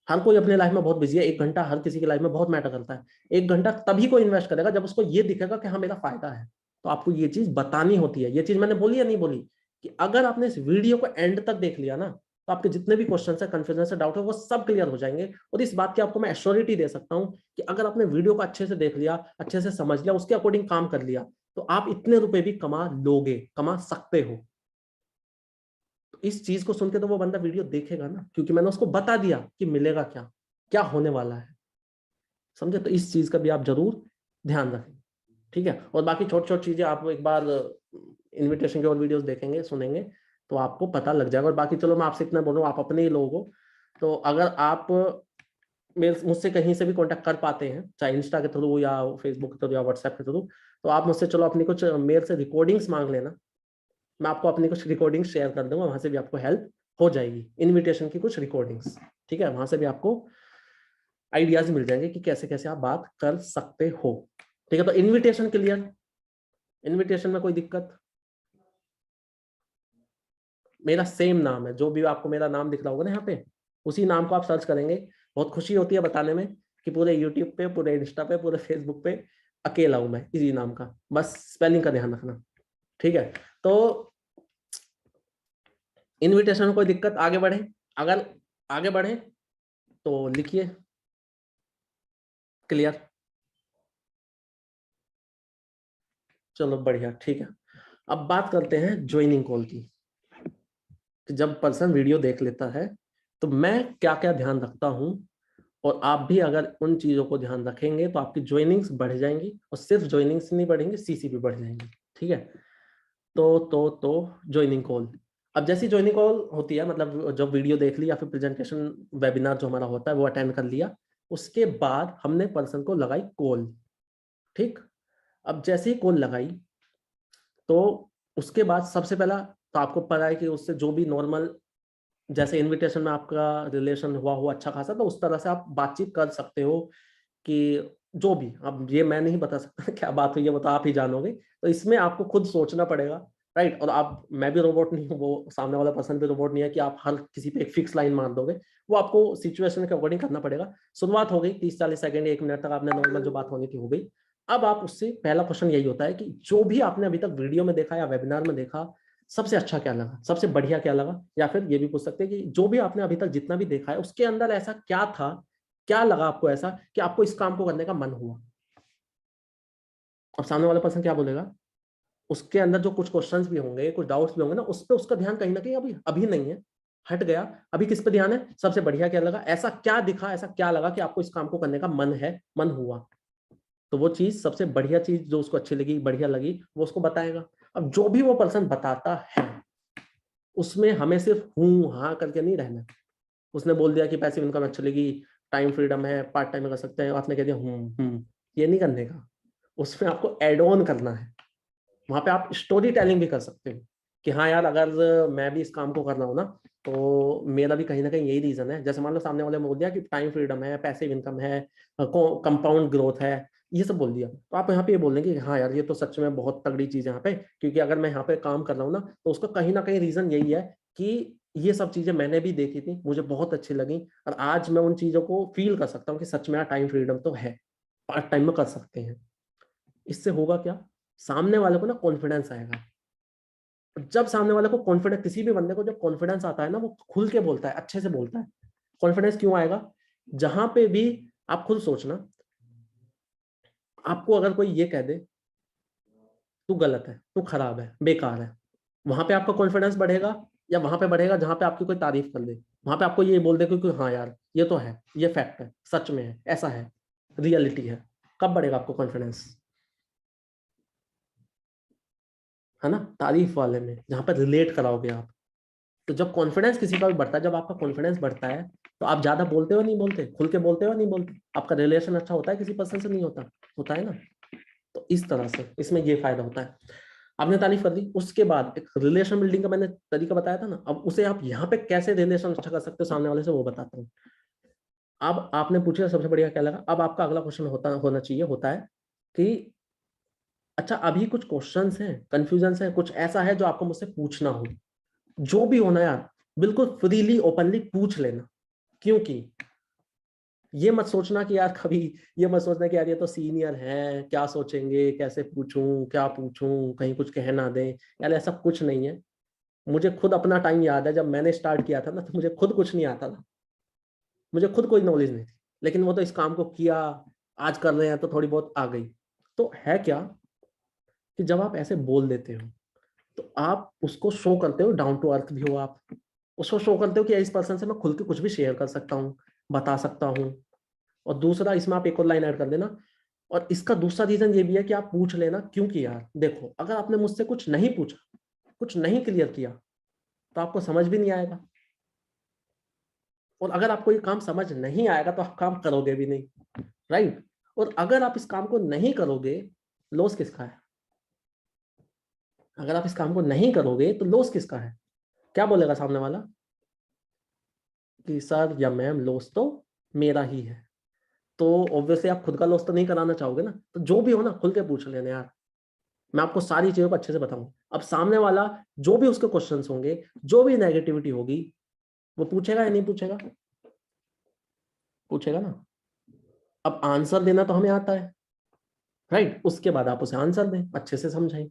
हर कोई अपने लाइफ में बहुत बिजी है, 1 घंटा हर किसी की लाइफ में बहुत मैटर करता है। 1 घंटा तभी कोई इन्वेस्ट करेगा जब उसको ये दिखेगा कि हाँ मेरा फायदा है। तो आपको ये चीज बतानी होती है। ये चीज मैंने बोली या नहीं बोली कि अगर आपने इस वीडियो को एंड तक देख लिया ना, तो आपके जितने भी क्वेश्चन है, कंफ्यूजन है, डाउट है, वो सब क्लियर हो जाएंगे। और इस बात की आपको मैं एश्योरिटी दे सकता हूँ कि अगर आपने वीडियो को अच्छे से देख लिया, अच्छे से समझ लिया, उसके अकॉर्डिंग काम कर लिया, तो आप इतने रुपए भी कमा लोगे, कमा सकते हो। तो इस चीज को सुन के तो वो बंदा वीडियो देखेगा ना, क्योंकि मैंने उसको बता दिया कि मिलेगा क्या, क्या होने वाला है। समझे? तो इस चीज का भी आप जरूर ध्यान रखें। ठीक है। और बाकी छोटी छोटी चीजें आप एक बार इनविटेशन के और वीडियोस देखेंगे, सुनेंगे, तो आपको पता लग जाएगा। और बाकी चलो मैं आपसे इतना बोल रहा हूँ, आप अपने ही लोग हो, तो अगर आप मुझसे कहीं से भी कांटेक्ट कर पाते हैं, चाहे इंस्टा के थ्रू या फेसबुक के थ्रू या व्हाट्सएप के थ्रू, तो आप मुझसे चलो अपनी कुछ मेल से रिकॉर्डिंग्स मांग लेना, मैं आपको अपनी कुछ रिकॉर्डिंग शेयर कर दूंगा, वहां से भी आपको हेल्प हो जाएगी। इनविटेशन की कुछ रिकॉर्डिंग्स, ठीक है, वहां से भी आपको आइडियाज मिल जाएंगे कि कैसे कैसे आप बात कर सकते हो। ठीक है। तो इनविटेशन क्लियर? इनविटेशन में कोई दिक्कत? मेरा सेम नाम है, जो भी आपको मेरा नाम दिख रहा होगा ना यहाँ पे, उसी नाम को आप सर्च करेंगे। बहुत खुशी होती है बताने में कि पूरे यूट्यूब पे, पूरे इंस्टा पे, पूरे फेसबुक पे अकेला हूं मैं इसी नाम का। बस स्पेलिंग का ध्यान रखना। ठीक है। तो इनविटेशन में कोई दिक्कत? आगे बढ़े? अगर आगे बढ़े तो लिखिए क्लियर। चलो बढ़िया, ठीक है। अब बात करते हैं ज्वाइनिंग कॉल की। जब पर्सन वीडियो देख लेता है तो मैं क्या क्या ध्यान रखता हूं, और आप भी अगर उन चीजों को ध्यान रखेंगे तो आपकी ज्वाइनिंग्स बढ़ जाएंगी, और सिर्फ ज्वाइनिंग्स नहीं बढ़ेंगी, सीसी भी बढ़ जाएंगी। ठीक है। तो ज्वाइनिंग कॉल, अब जैसी ज्वाइनिंग कॉल होती है, मतलब जब वीडियो देख ली या फिर प्रेजेंटेशन वेबिनार जो हमारा होता है वो अटेंड कर लिया, उसके बाद हमने पर्सन को लगाई कॉल। ठीक। अब जैसे ही कॉल लगाई तो उसके बाद सबसे पहला तो आपको पता है कि उससे जो भी नॉर्मल, जैसे इनविटेशन में आपका रिलेशन हुआ अच्छा खासा, तो उस तरह से आप बातचीत कर सकते हो कि जो भी, अब ये मैं नहीं बता सकता क्या बात हुई है, वो तो आप ही जानोगे। तो इसमें आपको खुद सोचना पड़ेगा, राइट। और आप, मैं भी रोबोट नहीं हूँ, वो सामने वाला पर्सन भी रोबोट नहीं है कि आप हर किसी पे एक फिक्स लाइन मार दोगे। वो आपको सिचुएशन के अकॉर्डिंग करना पड़ेगा। शुरुआत हो गई, 30-40 सेकंड 1 मिनट तक आपने नॉर्मल जो बात होनी थी हो गई। अब आप उससे, पहला क्वेश्चन यही होता है कि जो भी आपने अभी तक वीडियो में देखा या वेबिनार में देखा, सबसे अच्छा क्या लगा, सबसे बढ़िया क्या लगा। या फिर ये भी पूछ सकते हैं कि जो भी आपने अभी तक जितना भी देखा है, उसके अंदर ऐसा क्या था, क्या लगा आपको ऐसा कि आपको इस काम को करने का मन हुआ। अब सामने वाला पर्सन क्या बोलेगा, उसके अंदर जो कुछ क्वेश्चंस भी होंगे, कुछ डाउट्स भी होंगे ना, उस पे उसका ध्यान कहीं ना कहीं अभी अभी नहीं है, हट गया। अभी किस पे ध्यान है, सबसे बढ़िया क्या लगा, ऐसा क्या दिखा, ऐसा क्या लगा कि आपको इस काम को करने का मन है, मन हुआ। तो वो चीज, सबसे बढ़िया चीज जो उसको अच्छी लगी, बढ़िया लगी, वो उसको बताएगा। अब जो भी वो पर्सन बताता है, उसमें हमें सिर्फ हूं हाँ करके नहीं रहना। उसने बोल दिया कि पैसिव इनकम अच्छी लगी, टाइम फ्रीडम है, पार्ट टाइम में कर सकते हैं, आपने कह दिया ये नहीं करने का। उसमें आपको एड ऑन करना है। वहां पे आप स्टोरी टेलिंग भी कर सकते हो कि हाँ यार, अगर मैं भी इस काम को कर रहा हूँ ना, तो मेरा भी कहीं ना कहीं यही रीजन है। जैसे मान लो सामने वाले ने बोल दिया कि टाइम फ्रीडम है, पैसिव इनकम है, कंपाउंड ग्रोथ है, ये सब बोल दिया, तो आप यहाँ पे ये बोल देंगे कि हाँ यार, ये तो सच में बहुत तगड़ी चीज है यहाँ पे, क्योंकि अगर मैं यहाँ पे काम कर रहा हूँ ना, तो उसका कहीं ना कहीं रीजन यही है कि ये सब चीजें मैंने भी देखी थी, मुझे बहुत अच्छी लगी, और आज मैं उन चीजों को फील कर सकता हूँ कि सच में टाइम फ्रीडम तो है, पार्ट टाइम में कर सकते हैं। इससे होगा क्या, सामने वाले को ना कॉन्फिडेंस आएगा। जब सामने वाले को कॉन्फिडेंस, किसी भी बंदे को जब कॉन्फिडेंस आता है ना, वो खुल के बोलता है, अच्छे से बोलता है। कॉन्फिडेंस क्यों आएगा, जहां पे भी आप खुद सोचना, आपको अगर कोई ये कह दे तू गलत है, तू खराब है, बेकार है, वहां पे आपका कॉन्फिडेंस बढ़ेगा, या वहां पे बढ़ेगा जहां पे आपकी कोई तारीफ कर दे, वहां पे आपको ये बोल दे कि हाँ यार, ये तो है, ये फैक्ट है, सच में है, ऐसा है, रियलिटी है। कब बढ़ेगा आपको कॉन्फिडेंस, है ना, तारीफ वाले में, जहां पर रिलेट कराओगे आप। तो जब कॉन्फिडेंस किसी का भी बढ़ता है, जब आपका कॉन्फिडेंस बढ़ता है, तो आप ज्यादा बोलते हो नहीं बोलते, खुल के बोलते हो नहीं बोलते, आपका रिलेशन अच्छा होता है किसी पर्सन से, नहीं होता, होता है ना। तो इस तरह से इसमें ये फायदा होता है। आपने तारीफ कर दी, उसके बाद एक रिलेशन बिल्डिंग का मैंने तरीका बताया था ना, अब उसे आप यहाँ पे कैसे रिलेशन अच्छा कर सकते हो सामने वाले से, वो बताता हूँ। अब आपने पूछा सबसे बढ़िया क्या लगा, अब आपका अगला क्वेश्चन होना चाहिए, होता है कि अच्छा, अभी कुछ क्वेश्चंस हैं, कंफ्यूजन है, कुछ ऐसा है जो आपको मुझसे पूछना हो, जो भी होना यार, बिल्कुल फ्रीली ओपनली पूछ लेना। क्योंकि ये मत सोचना कि यार, कभी ये मत सोचना कि यार ये तो सीनियर है, क्या सोचेंगे, कैसे पूछूं, क्या पूछूं, कहीं कुछ कह ना दें, यार ऐसा कुछ नहीं है। मुझे खुद अपना टाइम याद है, जब मैंने स्टार्ट किया था ना, तो मुझे खुद कुछ नहीं आता था, मुझे खुद कोई नॉलेज नहीं थी, लेकिन वो तो इस काम को किया, आज कर रहे हैं तो थोड़ी बहुत आ गई। तो है क्या कि जब आप ऐसे बोल देते हो, तो आप उसको शो करते हो, डाउन टू अर्थ भी हो आप, उसको शो करते हो कि इस पर्सन से मैं खुल के कुछ भी शेयर कर सकता हूँ, बता सकता हूँ। और दूसरा, इसमें आप एक और लाइन ऐड कर देना, और इसका दूसरा रीजन ये भी है कि आप पूछ लेना, क्योंकि यार देखो, अगर आपने मुझसे कुछ नहीं पूछा, कुछ नहीं क्लियर किया, तो आपको समझ भी नहीं आएगा, और अगर आपको ये काम समझ नहीं आएगा, तो आप काम करोगे भी नहीं, राइट। और अगर आप इस काम को नहीं करोगे, लॉस किसका है, अगर आप इस काम को नहीं करोगे तो लॉस किसका है। क्या बोलेगा सामने वाला कि सर या मैम, लॉस तो मेरा ही है। तो ऑब्वियसली आप खुद का लॉस तो नहीं कराना चाहोगे ना, तो जो भी हो ना, खुल के पूछ लेना यार, मैं आपको सारी चीजों को अच्छे से बताऊं। अब सामने वाला जो भी उसके क्वेश्चंस होंगे, जो भी नेगेटिविटी होगी, वो पूछेगा या नहीं पूछेगा, पूछेगा ना। अब आंसर देना तो हमें आता है, राइट, उसके बाद आप उसे आंसर दें, अच्छे से समझाएं।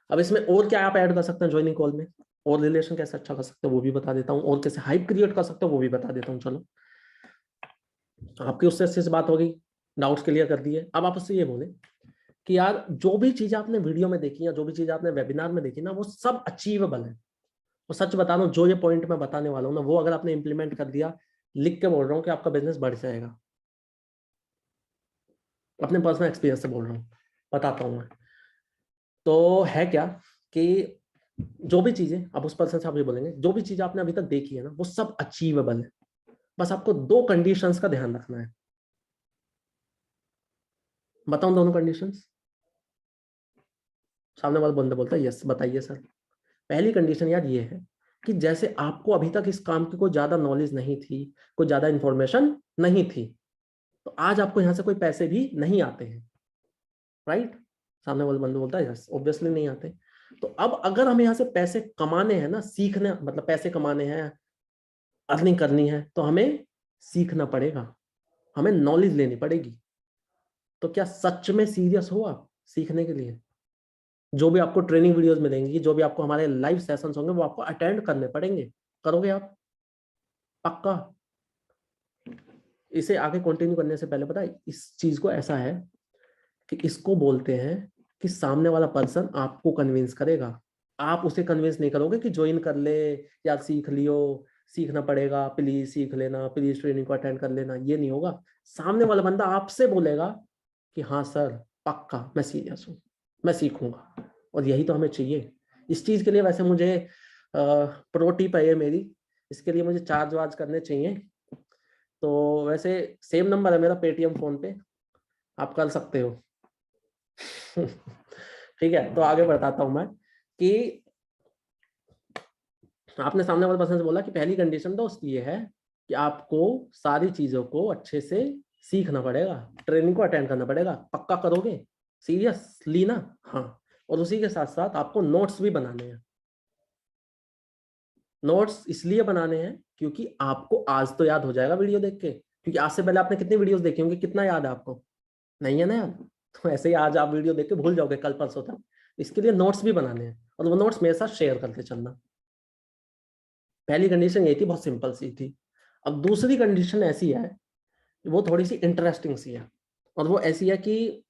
अब इसमें और क्या आप ऐड कर सकते हैं ज्वाइनिंग कॉल में, और रिलेशन कैसे अच्छा कर सकते हैं वो भी बता देता हूँ, और कैसे हाइप क्रिएट कर सकते हैं वो भी बता देता हूँ। चलो, आपकी उससे अच्छे से बात होगी, डाउट्स क्लियर कर दिए। अब आप उससे ये बोले कि यार, जो भी चीज आपने वीडियो में देखी या जो भी चीज आपने वेबिनार में देखी ना, वो सब अचीवेबल है। और सच बता रहा हूँ, जो ये पॉइंट मैं बताने वाला हूँ ना, वो अगर आपने इंप्लीमेंट कर दिया, लिख के बोल रहा हूँ कि आपका बिजनेस बढ़ जाएगा। अपने पर्सनल एक्सपीरियंस से बोल रहा हूँ, बताता हूँ मैं। तो है क्या कि जो भी चीजें, अब उस पर्सन से आप ये बोलेंगे, जो भी चीज आपने अभी तक देखी है ना, वो सब अचीवेबल है, बस आपको 2 कंडीशंस का ध्यान रखना है। बताऊं दोनों कंडीशंस, सामने वाला बंदा बोलता है यस, बताइए सर। पहली कंडीशन यार ये है कि जैसे आपको अभी तक इस काम की कोई ज्यादा नॉलेज नहीं थी, कोई ज्यादा इंफॉर्मेशन नहीं थी, तो आज आपको यहाँ से कोई पैसे भी नहीं आते हैं, राइट? सामने वाला बंदा बोलता है यस, ऑब्वियसली नहीं आते। तो अब अगर हमें यहाँ से पैसे कमाने हैं ना, सीखने मतलब पैसे कमाने हैं, अर्निंग करनी है, तो हमें सीखना पड़ेगा, हमें नॉलेज लेनी पड़ेगी। तो क्या सच में सीरियस हो आप सीखने के लिए? जो भी आपको ट्रेनिंग वीडियोस मिलेंगी, जो भी आपको हमारे लाइव सेशंस होंगे, वो आपको अटेंड करने पड़ेंगे। करोगे आप पक्का? इसे आगे कंटिन्यू करने से पहले पता है इस चीज को ऐसा है कि इसको बोलते हैं कि सामने वाला पर्सन आपको कन्विंस करेगा, आप उसे कन्विंस नहीं करोगे कि ज्वाइन कर ले या सीख लियो, सीखना पड़ेगा, प्लीज सीख लेना, प्लीज ट्रेनिंग को अटेंड कर लेना, ये नहीं होगा। सामने वाला बंदा आपसे बोलेगा कि हाँ सर पक्का मैं सीरियस हूँ, मैं सीखूंगा। और यही तो हमें चाहिए। इस चीज के लिए वैसे मुझे प्रो टिप है मेरी, इसके लिए मुझे चार्ज वार्ज करने चाहिए। तो वैसे सेम नंबर है मेरा पेटीएम फोन पे, आप कर सकते हो। ठीक है, तो आगे बताता हूं मैं कि आपने सामने वाले पर्सन से बोला कि पहली कंडीशन दोस्त ये है कि आपको सारी चीजों को अच्छे से सीखना पड़ेगा, ट्रेनिंग को अटेंड करना पड़ेगा। पक्का करोगे? सीरियसली ना? हाँ। और उसी के साथ साथ आपको नोट्स भी बनाने हैं। नोट्स इसलिए बनाने हैं क्योंकि आपको आज तो याद हो जाएगा वीडियो देख के, क्योंकि आज से पहले आपने कितनी वीडियोस देखी होंगी, कितना याद है आपको? नहीं है ना याद? तो ऐसे ही आज आप वीडियो देख के भूल जाओगे कल परसों तक। इसके लिए नोट्स भी बनाने हैं और वो नोट्स मेरे साथ शेयर करते चलना। पहली कंडीशन यही थी, बहुत सिंपल सी थी। अब दूसरी कंडीशन ऐसी है, वो थोड़ी सी इंटरेस्टिंग सी है, और वो ऐसी है कि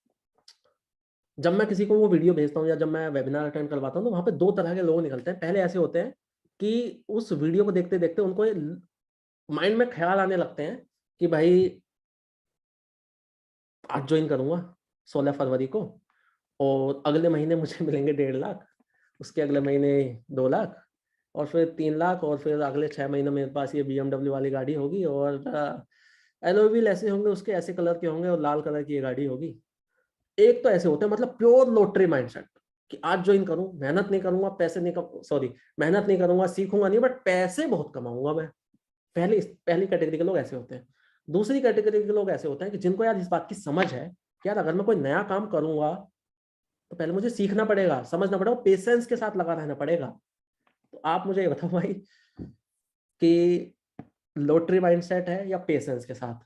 जब मैं किसी को वो वीडियो भेजता हूँ या जब मैं वेबिनार अटेंड करवाता हूँ, तो वहां पे दो तरह के लोग निकलते हैं। पहले ऐसे होते हैं कि उस वीडियो को देखते देखते उनको माइंड में ख्याल आने लगते हैं कि भाई आज ज्वाइन करूंगा 16 फरवरी को, और अगले महीने मुझे मिलेंगे 1.5 लाख, उसके अगले महीने 2 लाख, और फिर 3 लाख, और फिर अगले 6 महीने मेरे पास ये BMW वाली गाड़ी होगी, और एलॉय व्हील ऐसे होंगे, उसके ऐसे कलर के होंगे, और लाल कलर की ये गाड़ी होगी। एक तो ऐसे होते हैं मतलब प्योर लॉटरी माइंडसेट कि आज ज्वाइन करूं, मेहनत नहीं करूंगा, पैसे नहीं सॉरी मेहनत नहीं करूंगा, सीखूंगा नहीं, बट पैसे बहुत कमाऊंगा मैं। पहली कैटेगरी के लोग ऐसे होते हैं। दूसरी कैटेगरी के लोग ऐसे होते हैं कि जिनको यार इस बात की समझ है कि यार अगर मैं कोई नया काम करूंगा तो पहले मुझे सीखना पड़ेगा, समझना पड़ेगा, पेशेंस के साथ लगा रहना पड़ेगा। तो आप मुझे ये बताओ भाई कि लॉटरी माइंडसेट है या पेशेंस के साथ?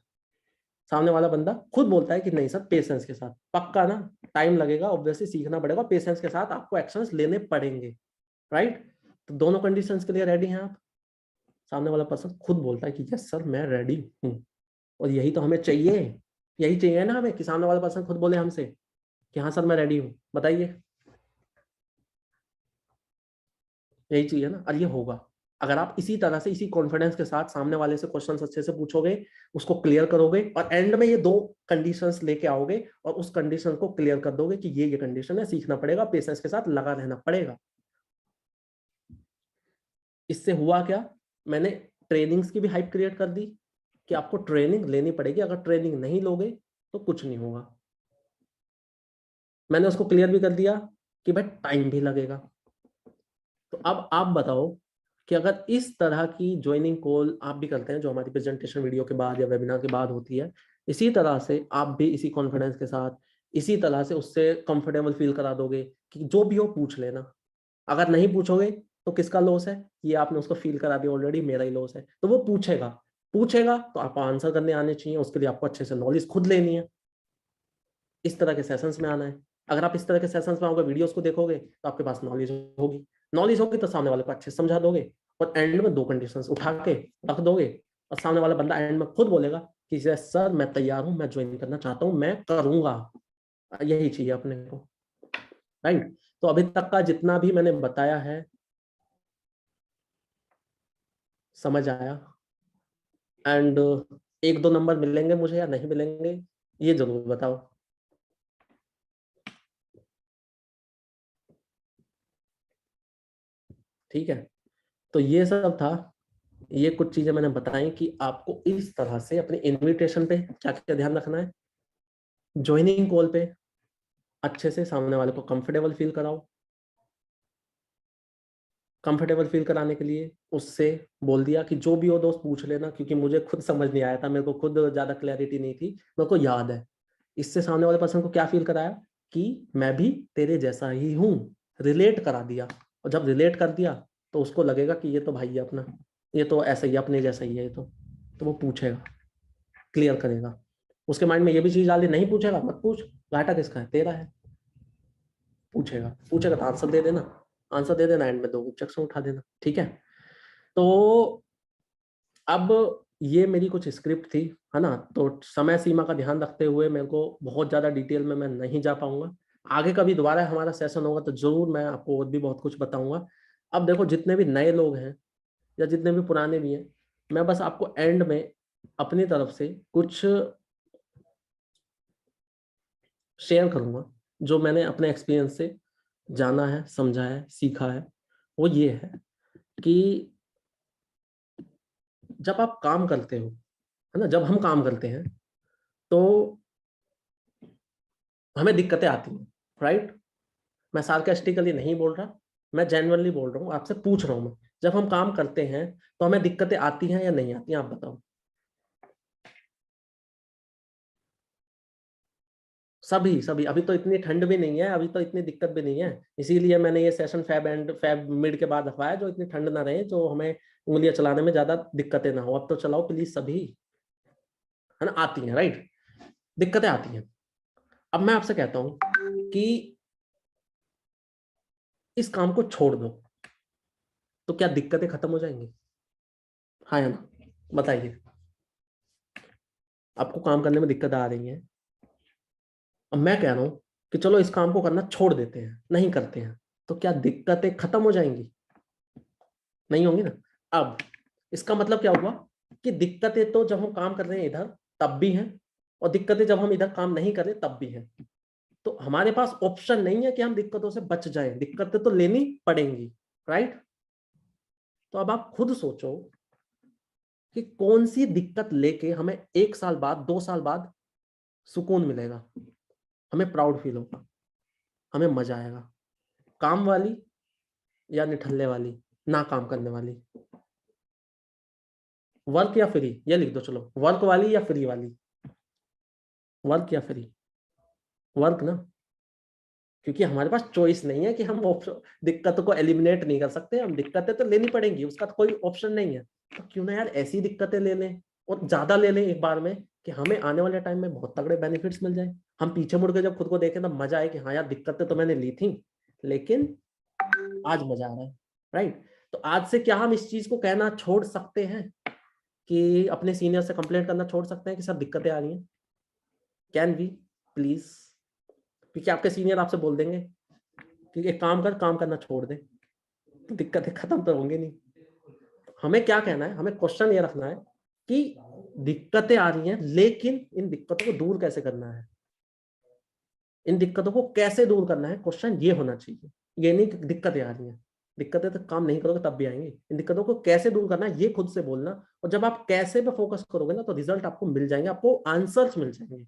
सामने वाला बंदा खुद बोलता है कि नहीं सर पेशेंस के साथ। पक्का ना? टाइम लगेगा, ऑब्वियसली सीखना पड़ेगा, पेशेंस के साथ आपको एक्शंस लेने पड़ेंगे, राइट? तो दोनों कंडीशंस के लिए रेडी हैं आप? सामने वाला पर्सन खुद बोलता है कि यस सर मैं रेडी हूँ, और यही तो हमें चाहिए। यही चाहिए ना हमें कि सामने वाला पर्सन खुद बोले हमसे कि हाँ सर मैं रेडी हूँ। बताइए, यही चाहिए ना? और ये होगा अगर आप इसी तरह से, इसी कॉन्फिडेंस के साथ सामने वाले से क्वेश्चंस अच्छे से पूछोगे, उसको क्लियर करोगे, और एंड में ये दो कंडीशंस लेके आओगे और उस कंडीशन को क्लियर कर दोगे कि ये कंडीशन है, सीखना पड़ेगा, पेशेंस के साथ लगा रहना पड़ेगा। इससे हुआ क्या? मैंने ट्रेनिंग्स की भी हाइप क्रिएट कर दी कि आपको ट्रेनिंग लेनी पड़ेगी, अगर ट्रेनिंग नहीं लोगे तो कुछ नहीं होगा। मैंने उसको क्लियर भी कर दिया कि भाई टाइम भी लगेगा। तो अब आप बताओ कि अगर इस तरह की ज्वाइनिंग कॉल आप भी करते हैं, जो हमारी प्रेजेंटेशन वीडियो के बाद या वेबिनार के बाद होती है, इसी तरह से आप भी इसी कॉन्फिडेंस के साथ, इसी तरह से उससे कंफर्टेबल फील करा दोगे कि जो भी हो पूछ लेना। अगर नहीं पूछोगे तो किसका लॉस है? ये आपने उसको फील करा दिया ऑलरेडी, मेरा ही लॉस है। तो वो पूछेगा, पूछेगा तो आपको आंसर करने आने चाहिए, उसके लिए आपको अच्छे से नॉलेज खुद लेनी है। इस तरह के सेशंस में आना है। अगर आप इस तरह के सेशंस में आओगे, वीडियोस को देखोगे, तो आपके पास नॉलेज होगी। नॉलेज होगी तो सामने वाले को अच्छे से समझा दोगे, और एंड में दो कंडीशंस उठा के रख दोगे, और सामने वाला बंदा एंड में खुद बोलेगा कि सर मैं तैयार हूं, मैं ज्वाइन करना चाहता हूं, मैं करूंगा। यही चाहिए अपने को, राइट? तो अभी तक का जितना भी मैंने बताया है समझ आया? एंड एक दो नंबर मिलेंगे मुझे या नहीं मिलेंगे, ये जरूर बताओ। ठीक है, तो ये सब था, ये कुछ चीजें मैंने बताई कि आपको इस तरह से अपने इनविटेशन पे क्या क्या ध्यान रखना है, ज्वाइनिंग कॉल पे अच्छे से सामने वाले को कंफर्टेबल फील कराओ, कंफर्टेबल फील कराने के लिए उससे बोल दिया कि जो भी हो दोस्त पूछ लेना, क्योंकि मुझे खुद समझ नहीं आया था, मेरे को खुद ज्यादा क्लैरिटी नहीं थी, मेरे को याद है। इससे सामने वाले पर्सन को क्या फील कराया कि मैं भी तेरे जैसा ही हूँ, रिलेट करा दिया। और जब रिलेट कर दिया तो उसको लगेगा कि ये तो भाई है अपना, ये तो ऐसा ही अपने जैसा ही है, ये तो वो पूछेगा, क्लियर करेगा। उसके माइंड में ये भी चीज डाल दी, नहीं पूछेगा मत पूछ, घाटा किसका है, तेरा है। पूछेगा पूछेगा तो आंसर दे देना, आंसर दे देना, एंड में 2 ऑब्जेक्शन उठा देना, ठीक है। तो अब ये मेरी कुछ स्क्रिप्ट थी, है ना। तो समय सीमा का ध्यान रखते हुए मेरे को बहुत ज्यादा डिटेल में मैं नहीं जा पाऊंगा। आगे कभी दोबारा हमारा सेशन होगा तो जरूर मैं आपको और भी बहुत कुछ बताऊंगा। अब देखो, जितने भी नए लोग हैं या जितने भी पुराने भी हैं, मैं बस आपको एंड में अपनी तरफ से कुछ शेयर करूंगा जो मैंने अपने एक्सपीरियंस से जाना है, समझा है, सीखा है। वो ये है कि जब आप काम करते हो, है ना, जब हम काम करते हैं तो हमें दिक्कतें आती हैं, राइट। मैं सार्कास्टिकली नहीं बोल रहा, मैं जेन्युइनली बोल रहा हूँ, आपसे पूछ रहा हूँ मैं, जब हम काम करते हैं तो हमें दिक्कतें आती हैं या नहीं आती हैं, आप बताओ। सभी सभी। अभी तो इतनी ठंड भी नहीं है, अभी तो इतनी दिक्कत भी नहीं है, इसीलिए मैंने ये सेशन फैब मिड के बाद रखवाया, जो इतनी ठंड ना रहे, जो हमें उंगलियां चलाने में ज्यादा दिक्कतें ना हो। अब तो चलाओ प्लीज सभी, है ना। आती हैं, राइट, दिक्कतें आती हैं। अब मैं आपसे कहता हूं कि इस काम को छोड़ दो, तो क्या दिक्कतें खत्म हो जाएंगी? हाँ या ना, बताइए। आपको काम करने में दिक्कत आ रही है, अब मैं कह रहा हूं कि चलो इस काम को करना छोड़ देते हैं, नहीं करते हैं, तो क्या दिक्कतें खत्म हो जाएंगी? नहीं होंगी ना। अब इसका मतलब क्या हुआ कि दिक्कतें तो जब हम काम कर रहे हैं इधर तब भी हैं, और दिक्कतें जब हम इधर काम नहीं कर रहे तब भी हैं। तो हमारे पास ऑप्शन नहीं है कि हम दिक्कतों से बच जाएं, दिक्कतें तो लेनी पड़ेंगी, राइट। तो अब आप खुद सोचो कि कौन सी दिक्कत लेके हमें 1 साल बाद, 2 साल बाद सुकून मिलेगा, हमें प्राउड फील होगा, हमें मजा आएगा। काम वाली या निठल्ले वाली, ना काम करने वाली? वर्क या फ्री, ये लिख दो। चलो, वर्क वाली या फ्री वाली? वर्क या फ्री? वर्क ना, क्योंकि हमारे पास चॉइस नहीं है कि हम दिक्कतों को एलिमिनेट नहीं कर सकते, हम दिक्कतें तो लेनी पड़ेंगी, उसका तो कोई ऑप्शन नहीं है। तो क्यों ना यार ऐसी दिक्कतें ले लें, और ज्यादा ले लें एक बार में, कि हमें आने वाले टाइम में बहुत तगड़े बेनिफिट्स मिल जाए। हम पीछे मुड़ के जब खुद को देखें तो मजा आए कि हाँ यार, दिक्कतें तो मैंने ली थी, लेकिन आज मजा आ रहा है, राइट। तो आज से क्या हम इस चीज को कहना छोड़ सकते हैं कि अपने सीनियर से कंप्लेंट करना छोड़ सकते हैं कि सब दिक्कतें आ रही हैं? Can we please? क्योंकि आपके सीनियर आपसे बोल देंगे कि एक काम कर, काम करना छोड़ दे, तो दिक्कतें खत्म तो होंगी नहीं। हमें क्या कहना है, हमें क्वेश्चन ये रखना है कि दिक्कतें आ रही हैं, लेकिन इन दिक्कतों को दूर कैसे करना है, इन दिक्कतों को कैसे दूर करना है, क्वेश्चन ये होना चाहिए। ये नहीं कि दिक्कतें आ रही हैं, दिक्कतें तो काम नहीं करोगे तब भी आएंगी, इन दिक्कतों को कैसे दूर करना है ये खुद से बोलना। और जब आप कैसे पे फोकस करोगे ना, तो रिजल्ट आपको मिल जाएंगे, आपको आंसर्स मिल जाएंगे।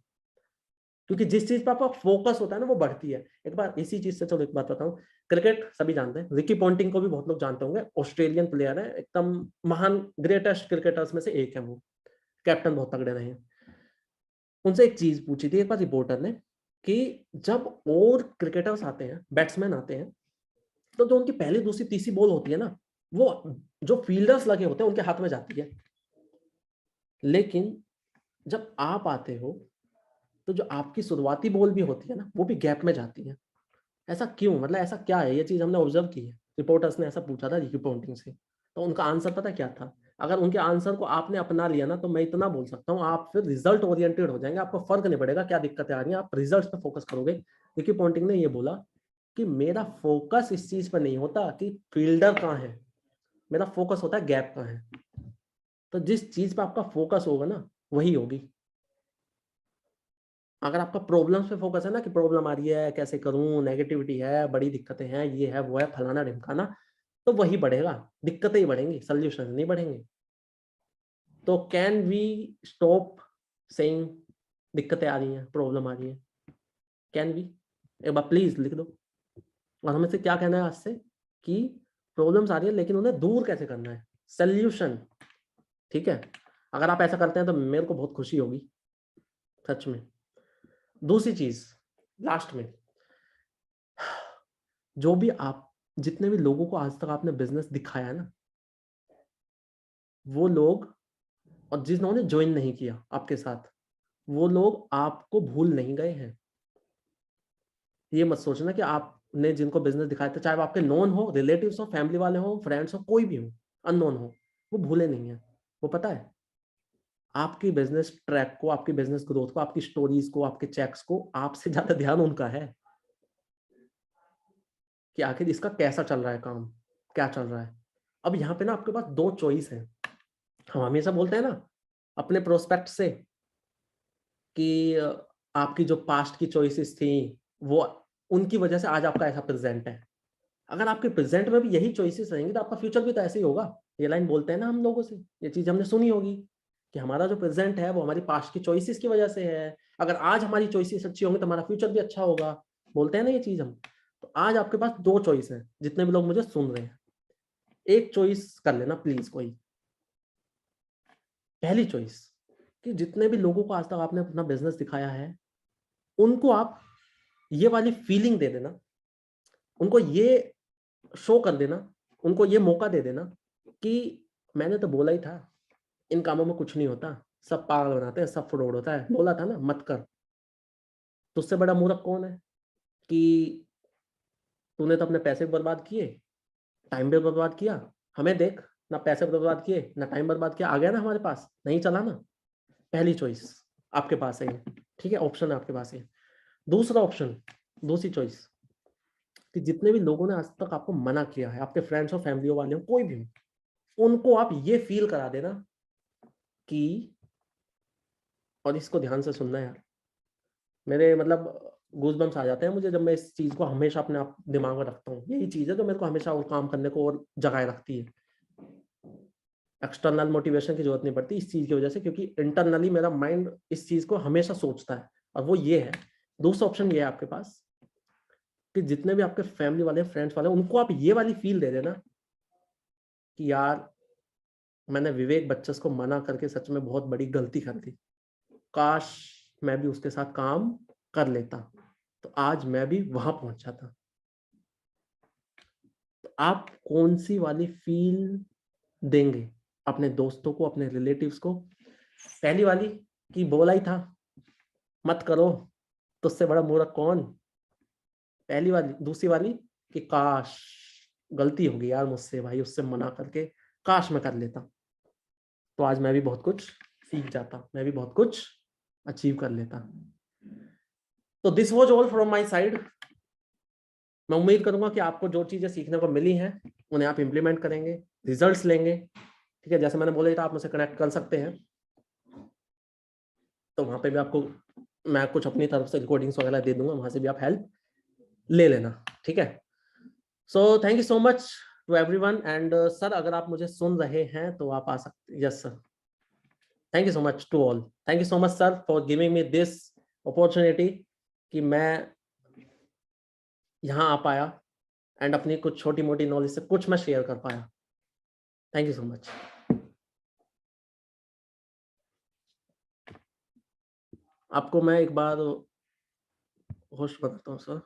क्योंकि जिस चीज पर आपका फोकस होता है ना, वो बढ़ती है। एक बार इसी चीज से, चलो एक बात बताऊं, क्रिकेट सभी जानते हैं, रिकी पॉन्टिंग को भी बहुत लोग जानते होंगे, ऑस्ट्रेलियन प्लेयर है, एकदम महान ग्रेटेस्ट क्रिकेटर्स में से एक है वो, कैप्टन बहुत तगड़े रहे हैं। उनसे एक चीज पूछी थी एक बार रिपोर्टर ने, कि जब और क्रिकेटर्स आते हैं, बैट्समैन आते हैं, तो जो उनकी पहली, दूसरी, तीसरी बॉल होती है ना, वो जो फील्डर्स लगे होते हैं उनके हाथ में जाती है, लेकिन जब आप आते हो तो जो आपकी शुरुआती बॉल भी होती है ना, वो भी गैप में जाती है। ऐसा क्यों, मतलब ऐसा क्या है? ये चीज हमने ऑब्जर्व की है, रिपोर्टर्स ने ऐसा पूछा था रिकी पॉन्टिंग से। तो उनका आंसर पता क्या था? अगर उनके आंसर को आपने अपना लिया ना, तो मैं इतना बोल सकता हूँ, आप फिर रिजल्ट ओरिएंटेड हो जाएंगे, आपको फर्क नहीं पड़ेगा क्या दिक्कतें आ रही हैं, आप रिजल्ट पे फोकस करोगे। रिकी पॉन्टिंग ने ये बोला कि मेरा फोकस इस चीज पर नहीं होता कि फील्डर कहाँ है, मेरा फोकस होता है गैप कहाँ है। तो जिस चीज पर आपका फोकस होगा ना, वही होगी। अगर आपका प्रॉब्लम्स पे फोकस है ना, कि प्रॉब्लम आ रही है, कैसे करूं, नेगेटिविटी है, बड़ी दिक्कतें हैं, ये है, वो है, फलाना ढिमकाना, तो वही बढ़ेगा, दिक्कतें ही बढ़ेंगी, सॉल्यूशन नहीं बढ़ेंगे। तो कैन वी स्टॉप सेइंग दिक्कतें आ रही हैं, प्रॉब्लम आ रही है? Can we? एक बार प्लीज लिख दो। और हमें से क्या कहना है आज से, कि प्रॉब्लम्स आ रही है, लेकिन उन्हें दूर कैसे करना है, सॉल्यूशन। ठीक है, अगर आप ऐसा करते हैं तो मेरे को बहुत खुशी होगी सच में। दूसरी चीज लास्ट में, जो भी आप जितने भी लोगों को आज तक आपने बिजनेस दिखाया है ना, वो लोग और जिन्होंने ज्वाइन नहीं किया आपके साथ, वो लोग आपको भूल नहीं गए हैं। ये मत सोचना कि आपने जिनको बिजनेस दिखाया था, चाहे वो आपके नॉन हो, रिलेटिव्स हो, फैमिली वाले हो, फ्रेंड्स हो, कोई भी हो, अननोन हो, वो भूले नहीं है। वो पता है आपकी बिजनेस ट्रैक को, आपकी बिजनेस ग्रोथ को, आपकी स्टोरीज को, आपके चेक्स को आपसे ज्यादा ध्यान उनका है कि आखिर इसका कैसा चल रहा है काम, क्या चल रहा है। अब यहाँ पे ना आपके पास दो चॉइस है। हम हमेशा बोलते हैं ना अपने प्रोस्पेक्ट से कि आपकी जो पास्ट की चॉइसेस थी वो उनकी वजह से आज आपका ऐसा प्रेजेंट है। अगर आपके प्रेजेंट में भी यही चॉइसेस रहेंगी तो आपका फ्यूचर भी तो ऐसे ही होगा। ये लाइन बोलते हैं ना हम लोगों से, ये चीज हमने सुनी होगी कि हमारा जो प्रेजेंट है वो हमारी पास्ट की चॉइसेस की वजह से है। अगर आज हमारी चॉइसेस अच्छी होंगी तो हमारा फ्यूचर भी अच्छा होगा, बोलते हैं ना ये चीज हम। तो आज आपके पास दो चॉइस है, जितने भी लोग मुझे सुन रहे हैं, एक चॉइस कर लेना प्लीज कोई। पहली चॉइस कि जितने भी लोगों को आज तक आपने अपना बिजनेस दिखाया है, उनको आप ये वाली फीलिंग दे देना, उनको ये शो कर देना, उनको ये मौका दे देना कि मैंने तो बोला ही था इन कामों में कुछ नहीं होता, सब पागल बनाते हैं, सब फ्रॉड होता है, बोला था ना मत कर। तो उससे बड़ा मूर्ख कौन है कि तूने तो अपने पैसे भी बर्बाद किए, टाइम भी बर्बाद किया। हमें देख, ना पैसे बर्बाद किए ना टाइम बर्बाद किया, आ गया ना हमारे पास, नहीं चला ना। पहली चॉइस आपके पास है, ठीक है, ऑप्शन आपके पास है। दूसरा ऑप्शन, दूसरी चॉइस कि जितने भी लोगों ने आज तक आपको मना किया है, आपके फ्रेंड्स हो, फैमिली वाले हो, कोई भी हो, उनको आप ये फील करा देना कि, और इसको ध्यान से सुनना यार, मेरे मतलब गूज़बम्स आ जाते हैं मुझे जब मैं इस चीज को हमेशा अपने आप दिमाग में रखता हूँ। यही चीज है जो मेरे को हमेशा और काम करने को और जगाए रखती है। एक्सटर्नल मोटिवेशन की जरूरत नहीं पड़ती इस चीज की वजह से, क्योंकि इंटरनली मेरा माइंड इस चीज को हमेशा सोचता है, और वो ये है। दूसरा ऑप्शन ये है आपके पास कि जितने भी आपके फैमिली वाले, फ्रेंड्स वाले, उनको आप ये वाली फील दे देना कि यार मैंने विवेक बच्चन को मना करके सच में बहुत बड़ी गलती कर दी, काश मैं भी उसके साथ काम कर लेता तो आज मैं भी वहां पहुंच जाता। तो आप कौन सी वाली फील देंगे अपने दोस्तों को, अपने रिलेटिव्स को? पहली वाली कि बोला ही था मत करो, तो उससे बड़ा मूर्ख कौन, पहली वाली। दूसरी वाली कि काश गलती हो गई यार मुझसे भाई, उससे मना करके काश मैं कर लेता तो आज मैं भी बहुत कुछ सीख जाता, मैं भी बहुत कुछ अचीव कर लेता। तो this was all from my side. मैं उम्मीद करूंगा कि आपको जो चीजें सीखने को मिली हैं उन्हें आप इंप्लीमेंट करेंगे, रिजल्ट्स लेंगे। ठीक है, जैसे मैंने बोला था आप मुझसे कनेक्ट कर सकते हैं, तो वहां पे भी आपको मैं कुछ अपनी तरफ से रिकॉर्डिंग्स वगैरह दे दूंगा, वहां से भी आप हेल्प ले लेना। ठीक है, so thank you so much to everyone. And sir अगर आप मुझे सुन रहे हैं तो आप आ सकते। Yes sir, thank you so much to all, thank you so much sir for giving me this opportunity कि मैं यहाँ आ पाया एंड अपनी कुछ छोटी मोटी नॉलेज से कुछ मैं शेयर कर पाया। Thank you so much. आपको मैं एक बार होस्ट बताता हूँ सर।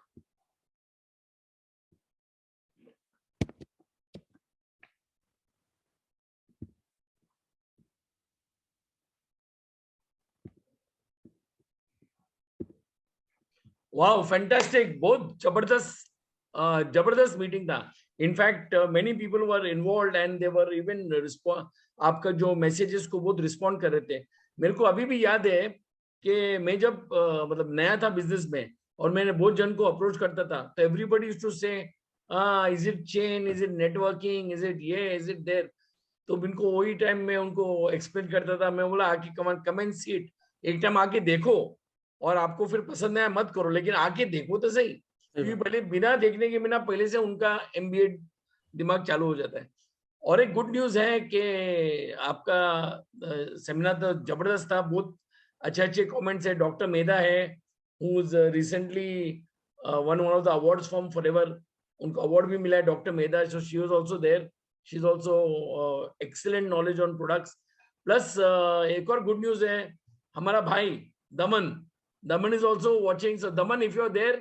वाओ फैंटास्टिक, बहुत जबरदस्त मीटिंग था। In fact many people were involved and they were even आपका जो मैसेजेस को बहुत रिस्पॉन्ड कर रहे थे। मेरे को अभी भी याद है कि मैं जब मतलब नया था बिजनेस में और मैंने बहुत जन को अप्रोच करता था, तो एवरीबॉडी यूज्ड टू से is it chain, is it networking, is it ये, इज इट देयर। तो इनको वही टाइम में उनको एक्सप्लेन करता था। मैं बोला आके कम एंड सीट, एक टाइम आके देखो, और आपको फिर पसंद आया मत करो, लेकिन आके देखो तो सही। क्योंकि पहले बिना देखने के बिना पहले से उनका एमबीए दिमाग चालू हो जाता है। और एक गुड न्यूज है कि आपका सेमिनार तो जबरदस्त था, बहुत अच्छे अच्छे कमेंट्स है। डॉक्टर मेधा है, who is recently one of the awards from forever उनको अवार्ड भी मिला है, doctor Medha, so she was also there. She's also excellent knowledge on products. Plus एक और good news है, हमारा भाई Daman is also watching. So Daman, if you're there,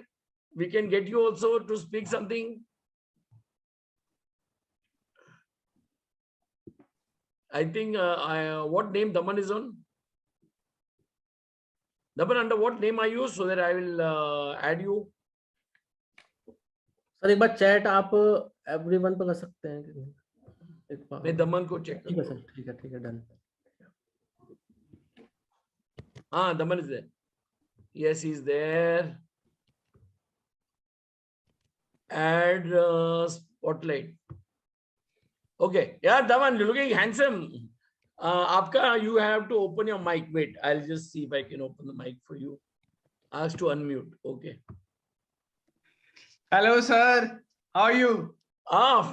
we can get you also to speak something. I think what name Daman is on? Daman, under what name are you, so that I will add you? Sir एक बार chat आप everyone पे कर सकते हैं एक बार? मैं दमन को check ठीक है सर, ठीक है, डन। हाँ, Daman is there. Yes, he's there. Add spotlight. Okay, yeah, Daman, you're looking handsome. आपका, you have to open your mic. Wait, I'll just see if I can open the mic for you. Ask to unmute. Okay. Hello, sir. How are you?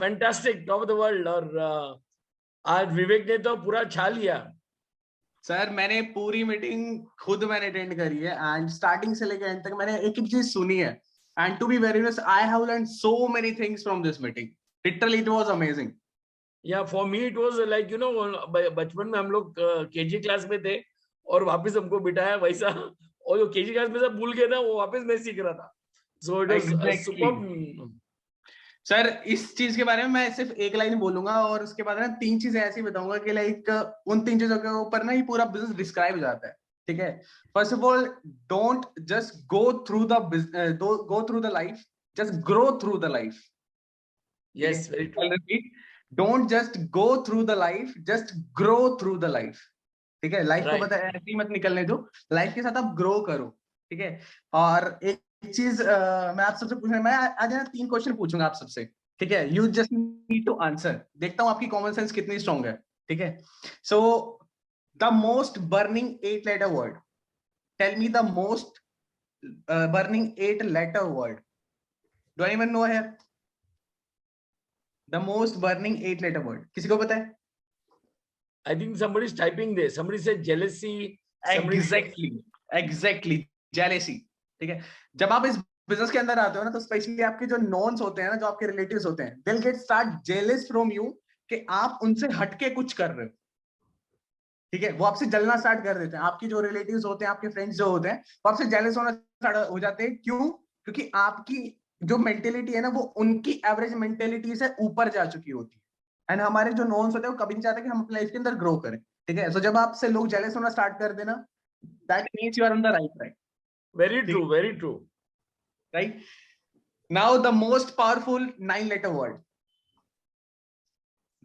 Fantastic. Top of the world. और आज विवेक ने तो पूरा छा लिया। Sir मैंने पूरी meeting खुद मैंने अटेंड करी है एंड स्टार्टिंग से लेकर एंड तक मैंने एक एक चीज सुनी है and to be very honest I have learned so many things from this meeting. Literally it was amazing. Yeah for me it was like you know, बचपन में हम लोग केजी क्लास में थे और वापस हमको बिठाया वैसा, और जो केजी क्लास में सब भूल गया था वो वापस मैं सीख रहा था। So it was superb. Sir इस चीज के बारे में मैं सिर्फ एक लाइन बोलूंगा और उसके बाद ना 3 चीजें ऐसी बताऊंगा कि लाइक उन 3 चीजों के ऊपर ना ये पूरा बिजनेस डिस्क्राइब हो जाता है। ठीक है, first of all don't just go through the life, just grow through the life. Yes, very true. Don't just go through the life, just grow through the life. ठीक है, लाइफ को पता है ऐसे ही मत निकलने दो, लाइफ के साथ आप ग्रो करो। ठीक है, और एक चीज मैं आप सबसे पूछना, मैं आज ना 3 क्वेश्चन पूछूंगा आप सबसे। ठीक है, you just need to answer. देखता हूं आपकी कॉमन सेंस कितनी स्ट्रांग है। ठीक है, so the most burning 8 letter word, tell me the most burning 8 letter word. Do anyone know here the most burning 8 letter word? किसी को पता है? I think somebody is typing there. Somebody said jealousy. Exactly, jealousy. ठीक है, जब आप इस business के अंदर आते हो ना तो स्पेशली आपके जो नॉन्स होते हैं ना, जो आपके रिलेटिव्स होते हैं, they'll get start jealous from you कि आप उनसे हटके कुछ कर रहे हो। ठीक है, वो आपसे जलना स्टार्ट कर देते हैं। आपकी जो रिलेटिव्स होते हैं, आपके फ्रेंड्स जो होते हैं, वो आपसे जेलस होना स्टार्ट हो जाते हैं। क्यों? क्योंकि आपकी जो मेंटेलिटी है ना वो उनकी एवरेज मेंटेलिटी से ऊपर जा चुकी होती है। एंड हमारे जो नॉन्स होते हैं वो कभी नहीं चाहते कि हम अपनी लाइफ के अंदर ग्रो करें। ठीक है, सो जब आपसे लोग जेलस होना स्टार्ट कर देना, that means you are on the right track. Very true, very true. Right? Now the most powerful 9-letter word.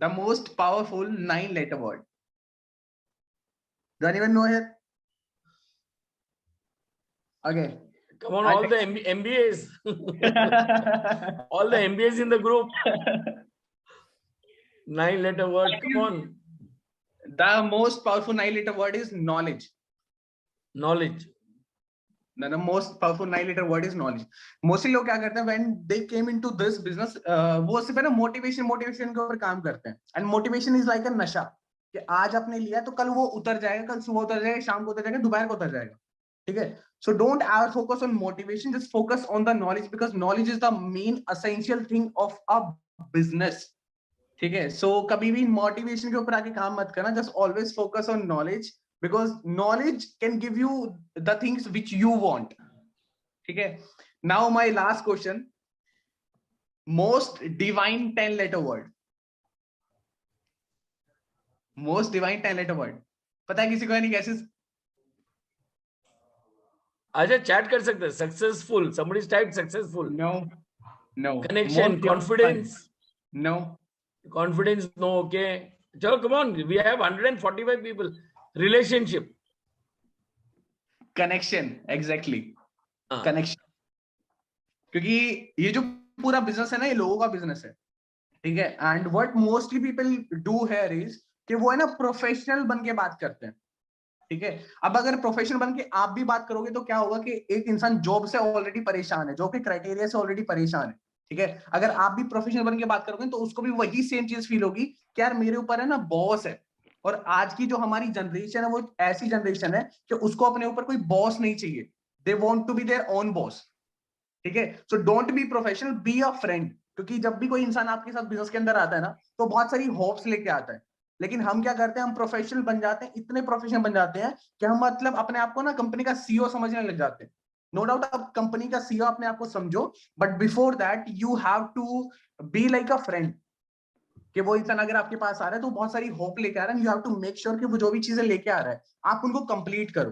The most powerful 9-letter word. Do anyone know here? Okay. Come on, all the MBAs. All the MBAs in the group. 9-letter word. Come on. The most powerful 9-letter word is knowledge. Knowledge. The most powerful 9-letter word is knowledge. Mostly लोग क्या करते हैं when they came into this business, वो सिर्फ है ना motivation के ऊपर काम करते हैं। And motivation is like a नशा, कि आज आपने लिया तो कल वो उतर जाएगा, कल सुबह उतर जाएगा, शाम को उतर जाएगा, दोपहर को उतर जाएगा। ठीक है, so don't ever focus on motivation, just focus on the knowledge, because knowledge is the main essential thing of a business. ठीक है, so कभी भी मोटिवेशन के ऊपर आके काम मत करना, just always focus on knowledge, because knowledge can give you the things which you want. ठीक है, now my last question, most divine 10-letter word. Most divine 10-letter word पता है किसी को? नहीं guesses? अच्छा, चैट कर सकते हैं। Successful. Somebody typed successful. No. Connection, confidence. No. Confidence, no. Okay. Chalo, come on. We have 145 people. Relationship. Connection. Exactly. Connection. क्योंकि ये जो पूरा बिजनेस है ना, ये लोगों का बिजनेस है। ठीक है, and what mostly people do here is कि वो है ना प्रोफेशनल बन के बात करते हैं। ठीक है, अब अगर प्रोफेशनल बन के आप भी बात करोगे तो क्या होगा कि एक इंसान जॉब से ऑलरेडी परेशान है, जॉब के क्राइटेरिया से ऑलरेडी परेशान है। ठीक है, अगर आप भी प्रोफेशनल बन के बात करोगे तो उसको भी वही सेम चीज फील होगी कि यार मेरे ऊपर है ना बॉस है। और आज की जो हमारी जनरेशन है वो ऐसी जनरेशन है कि उसको अपने ऊपर कोई बॉस नहीं चाहिए। They want to be their own boss. ठीक है, so don't be professional, be a friend, क्योंकि जब भी कोई इंसान आपके साथ बिजनेस के अंदर आता है ना, तो बहुत सारी होप्स लेके आता है, लेकिन हम क्या करते हैं, हम प्रोफेशनल बन जाते हैं, इतने प्रोफेशनल बन जाते हैं कि हम मतलब अपने आप को ना कंपनी का सीईओ समझने लग जाते हैं। नो डाउट आप कंपनी का सीईओ अपने आप को समझो, but before that you have to be like a friend. कि वो इंसान अगर आपके पास आ रहा है तो बहुत सारी होप लेके आ रहा है, you have to make sure कि वो जो भी चीजें लेके आ रहा है आप उनको कंप्लीट करो,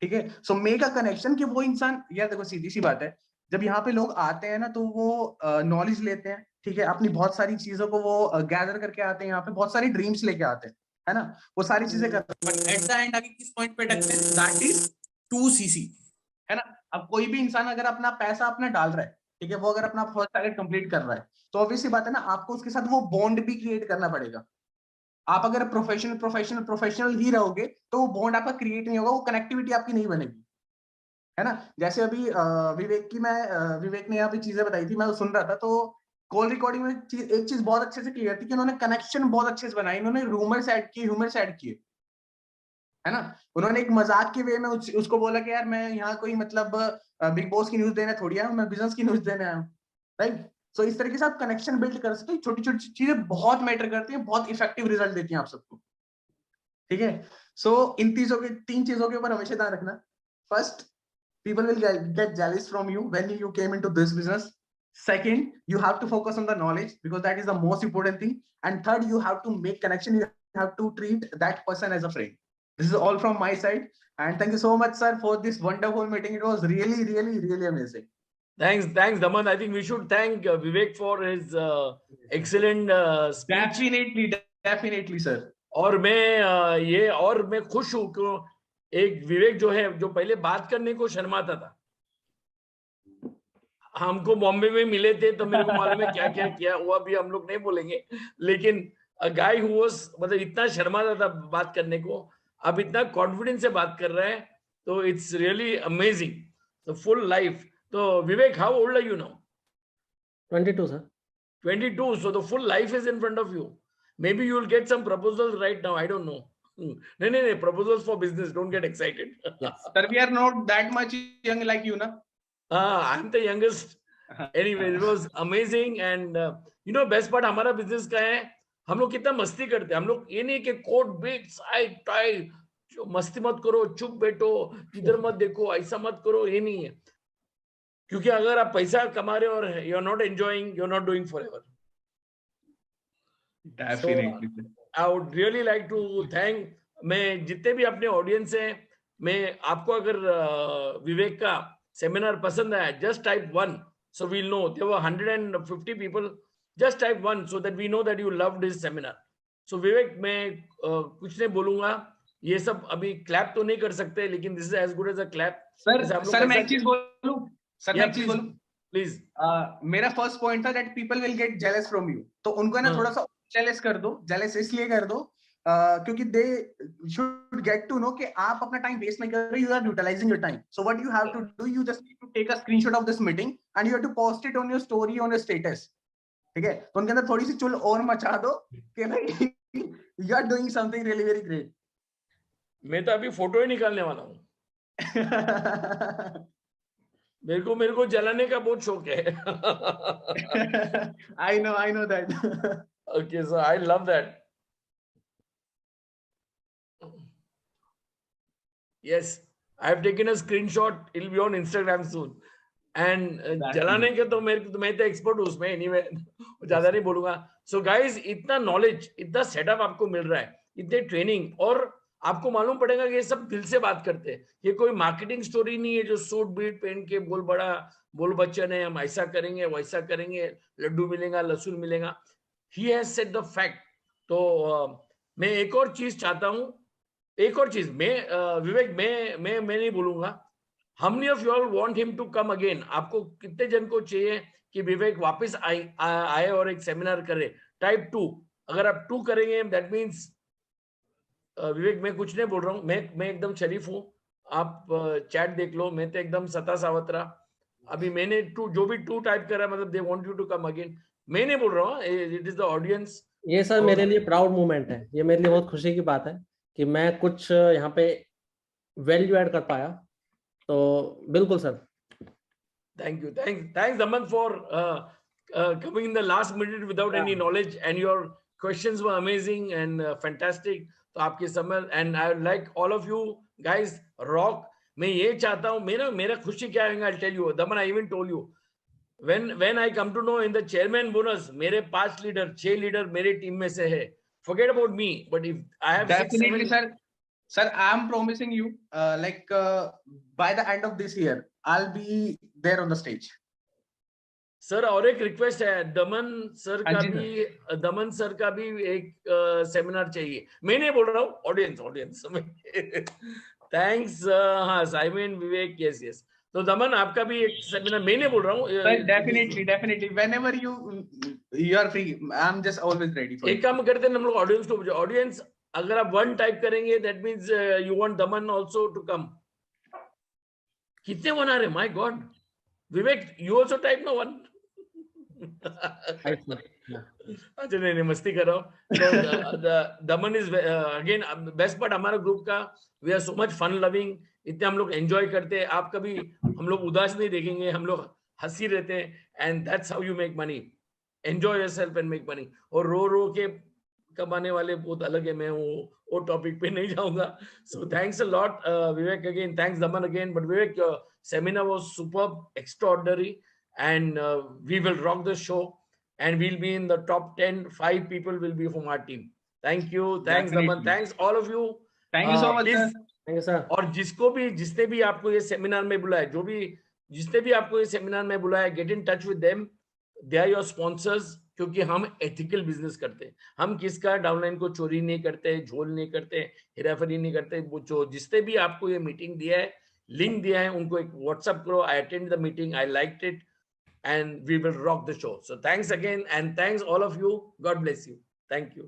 ठीक है। सो मेक अ कनेक्शन कि वो इंसान, यार देखो सीधी सी बात है, जब यहाँ पे लोग आते हैं ना तो वो नॉलेज लेते हैं, ठीक है, अपनी बहुत सारी चीजों को वो गैदर करके आते हैं, यहाँ पे बहुत सारी ड्रीम्स लेके आते हैं, है ना, वो सारी चीजें करते हैं, बट एट द एंड आगे किस पॉइंट पे अटकते हैं, दैट इज 2cc, है ना। अब कोई भी इंसान अगर अपना पैसा अपना डाल रहा है, ठीक है, वो अगर अपना फर्स्ट टारगेट कंप्लीट कर रहा है, तो ऑब्वियसली बात है ना, आपको उसके साथ वो बॉन्ड भी क्रिएट करना पड़ेगा। आप अगर प्रोफेशनल ही रहोगे तो वो बॉन्ड आपका क्रिएट नहीं होगा, वो कनेक्टिविटी आपकी नहीं बनेगी, है ना। जैसे अभी विवेक ने यहाँ पे चीजें बताई थी, मैं सुन रहा था, तो कॉल रिकॉर्डिंग में एक चीज बहुत अच्छे से क्लियर थी कि उन्होंने कनेक्शन बहुत अच्छे से बनाई, उन्होंने रूमर्स ऐड किए, ह्यूमर्स ऐड किए, है ना। उन्होंने एक मजाक के वे में उसको बोला कि यार मैं यहाँ कोई मतलब बिग बॉस की न्यूज देने थोड़ी आया हूँ, मैं बिजनेस की न्यूज देने आया हूँ, राइट। सो इस तरीके से आप कनेक्शन बिल्ड कर सकते हो, छोटी छोटी चीजें बहुत मैटर करती हैं, बहुत इफेक्टिव रिजल्ट देती हैं आप सबको, ठीक है। सो इन तीन चीजों के ऊपर हमेशा ध्यान रखना। First, people will get jealous from you when you came into this business. Second, you have to focus on the knowledge because that is the most important thing. And third, you have to make connection. You have to treat that person as a friend. This is all from my side. And thank you so much, sir, for this wonderful meeting. It was really, really, really amazing. Thanks, Daman. I think we should thank Vivek for his excellent speech. Definitely, sir. और मैं खुश हूँ कि एक विवेक जो है, जो पहले बात करने को शर्माता था, हमको बॉम्बे में मिले थे तो मेरे को मालूम है क्या क्या किया, वो अभी हम लोग नहीं बोलेंगे, लेकिन गाय हु वाज मतलब इतना शर्माता था बात करने को, अब इतना कॉन्फिडेंस से बात कर रहा है, तो it's really amazing, the full life. तो Vivek, how old are you now? 22 sir. 22, so the full life is in front of you. Maybe you will get some proposals right now, I don't know. No, proposals for business, don't get excited. Sir, we are not that much young like you, na? I'm the youngest. Anyway, it was amazing, and you know best part हमारा business का है, हम लोग कितना मस्ती करते हैं, हम लोग ये नहीं कि कोट बिट साइड टाई, मस्ती मत करो, चुप बैठो, इधर मत देखो, ऐसा मत करो, ये नहीं है, क्योंकि अगर आप पैसा कमा रहे हो और you are not enjoying, you are not doing forever. Definitely. I would really like to thank, मैं जितने भी अपने ऑडियंस हैं, मैं आपको अगर विवेक का सेमिनार पसंद आया, just type 1 so we'll know. There were 150 people, just type 1 so that we know that you loved this seminar. So विवेक, मैं कुछ नहीं बोलूंगा, ये सब अभी क्लैप तो नहीं कर सकते, लेकिन this is as good as a clap. Sir मैं एक चीज बोलूं, प्लीज। मेरा फर्स्ट पॉइंट था that people will get jealous from you, तो उनको ना थोड़ा सा jealous कर दो, jealous इसलिए कर दो क्योंकि they should get to know कि आप अपना टाइम वेस्ट नहीं कर रहे, you are utilizing your time. So what you have to do, you just need to take a screenshot of this meeting and you have to post it on your story, on your status, ठीक है। तो उनके अंदर थोड़ी सी चुल और मचा दो कि भाई you are doing something really very great. मैं तो अभी फोटो ही निकालने वाला हूँ। मेरे को जलाने का बहुत शौक है। I know that. Okay, so I love that. Yes, I have taken a screenshot. It'll be on Instagram soon. And जलाने के तो मैं तो एक्सपर्ट हूँ उसमें, anyway ज्यादा नहीं बोलूंगा. So guys, इतना नॉलेज, इतना सेटअप आपको मिल रहा है, इतने ट्रेनिंग, और आपको मालूम पड़ेगा कि ये सब दिल से बात करते हैं, ये कोई मार्केटिंग स्टोरी नहीं है जो सूट बीट पहन के बोल बच्चन है, हम ऐसा करेंगे वैसा करेंगे, लड्डू मिलेगा लहसुन मिलेगा. He has said the fact. तो मैं एक और चीज चाहता हूँ, एक और चीज विवेक, मैं नहीं बोलूंगा, how many of you all want him to come again? आपको कितने जन को चाहिए कि विवेक वापस आए और एक सेमिनार करे? टाइप 2. अगर आप 2 करेंगे, दैट मीन्स विवेक, मैं कुछ नहीं बोल रहा हूँ, मैं एकदम शरीफ हूँ, आप चैट देख लो, मैं तो एकदम सता सावत्रा. अभी मैंने जो भी 2 टाइप करा, मतलब they want you to come again. मैं नहीं बोल रहा हूँ, इट इज द ऑडियंस. ये सर मेरे लिए प्राउड मोमेंट है, ये मेरे लिए बहुत खुशी की बात है कि मैं कुछ यहाँ पे वैल्यू ऐड कर पाया, तो बिल्कुल sir. Thank you, thanks Aman for coming in the last minute without any knowledge, and your questions were amazing and fantastic. तो आपके समय, and I would like all of you guys rock. मैं ये चाहता हूँ, मेरा खुशी क्या है, I'll tell you. Daman, I even told you, when I come to know in the chairman bonus, मेरे 5 लीडर 6 लीडर मेरे टीम में से है. Forget about me, but if I have Definitely, 6, 7, sir, I am promising you, by the end of this year, I'll be there on the stage. Sir और एक request है, दमन sir हाँ का जी, भी, दमन सर का भी एक सेमिनार चाहिए. मैं नहीं बोल रहा हूँ, ऑडियंस. थैंक्स. हाँ, साइमन, विवेक, यस. तो दमन आपका भी एक सेमिनार, मैं नहीं बोल रहा हूँ. Sir, definitely. Whenever you are free, I'm just always ready for एक it. काम करते हैं हम लोग, ऑडियंस को, ऑडियंस अगर आप 1 टाइप करेंगे, that means you want Daman also to come. कितने 1 आ रहे, my God. Vivek, you also type ना 1. अच्छा, नहीं, मस्ती कर रहा हूँ. तो Daman is again best part हमारा ग्रुप का. We are so much fun loving. इतने हम लोग एंजॉय करते हैं. आप कभी हम लोग उदास नहीं देखेंगे, हम लोग हंसी रहते हैं. And that's how you make money. Enjoy yourself and make money. और रो के कमाने वाले बहुत अलग है. मैं वो टॉपिक पे नहीं जाऊंगा. So thanks a lot Vivek again. Thanks Daman again. But Vivek, seminar was superb, extraordinary, and we will rock the show, and we'll be in the top 10. 5 people will be from our team. Thank you. Thanks Definitely. Daman. Thanks all of you. Thank you so much, please, sir. Thank you, sir. और जिसने भी आपको ये seminar में बुलाया, जिसने भी आपको ये सेमिनार में बुलाया, get in touch with them. They are your sponsors. क्योंकि हम एथिकल बिजनेस करते हैं. हम किसका डाउनलाइन को चोरी नहीं करते, झोल नहीं करते, हेराफेरी नहीं करते. वो जो जिसने भी आपको ये मीटिंग दिया है, लिंक दिया है, उनको एक व्हाट्सएप करो. I attend the meeting, I liked it, and we will rock the show. So thanks again, and thanks all of you. God bless you. Thank you.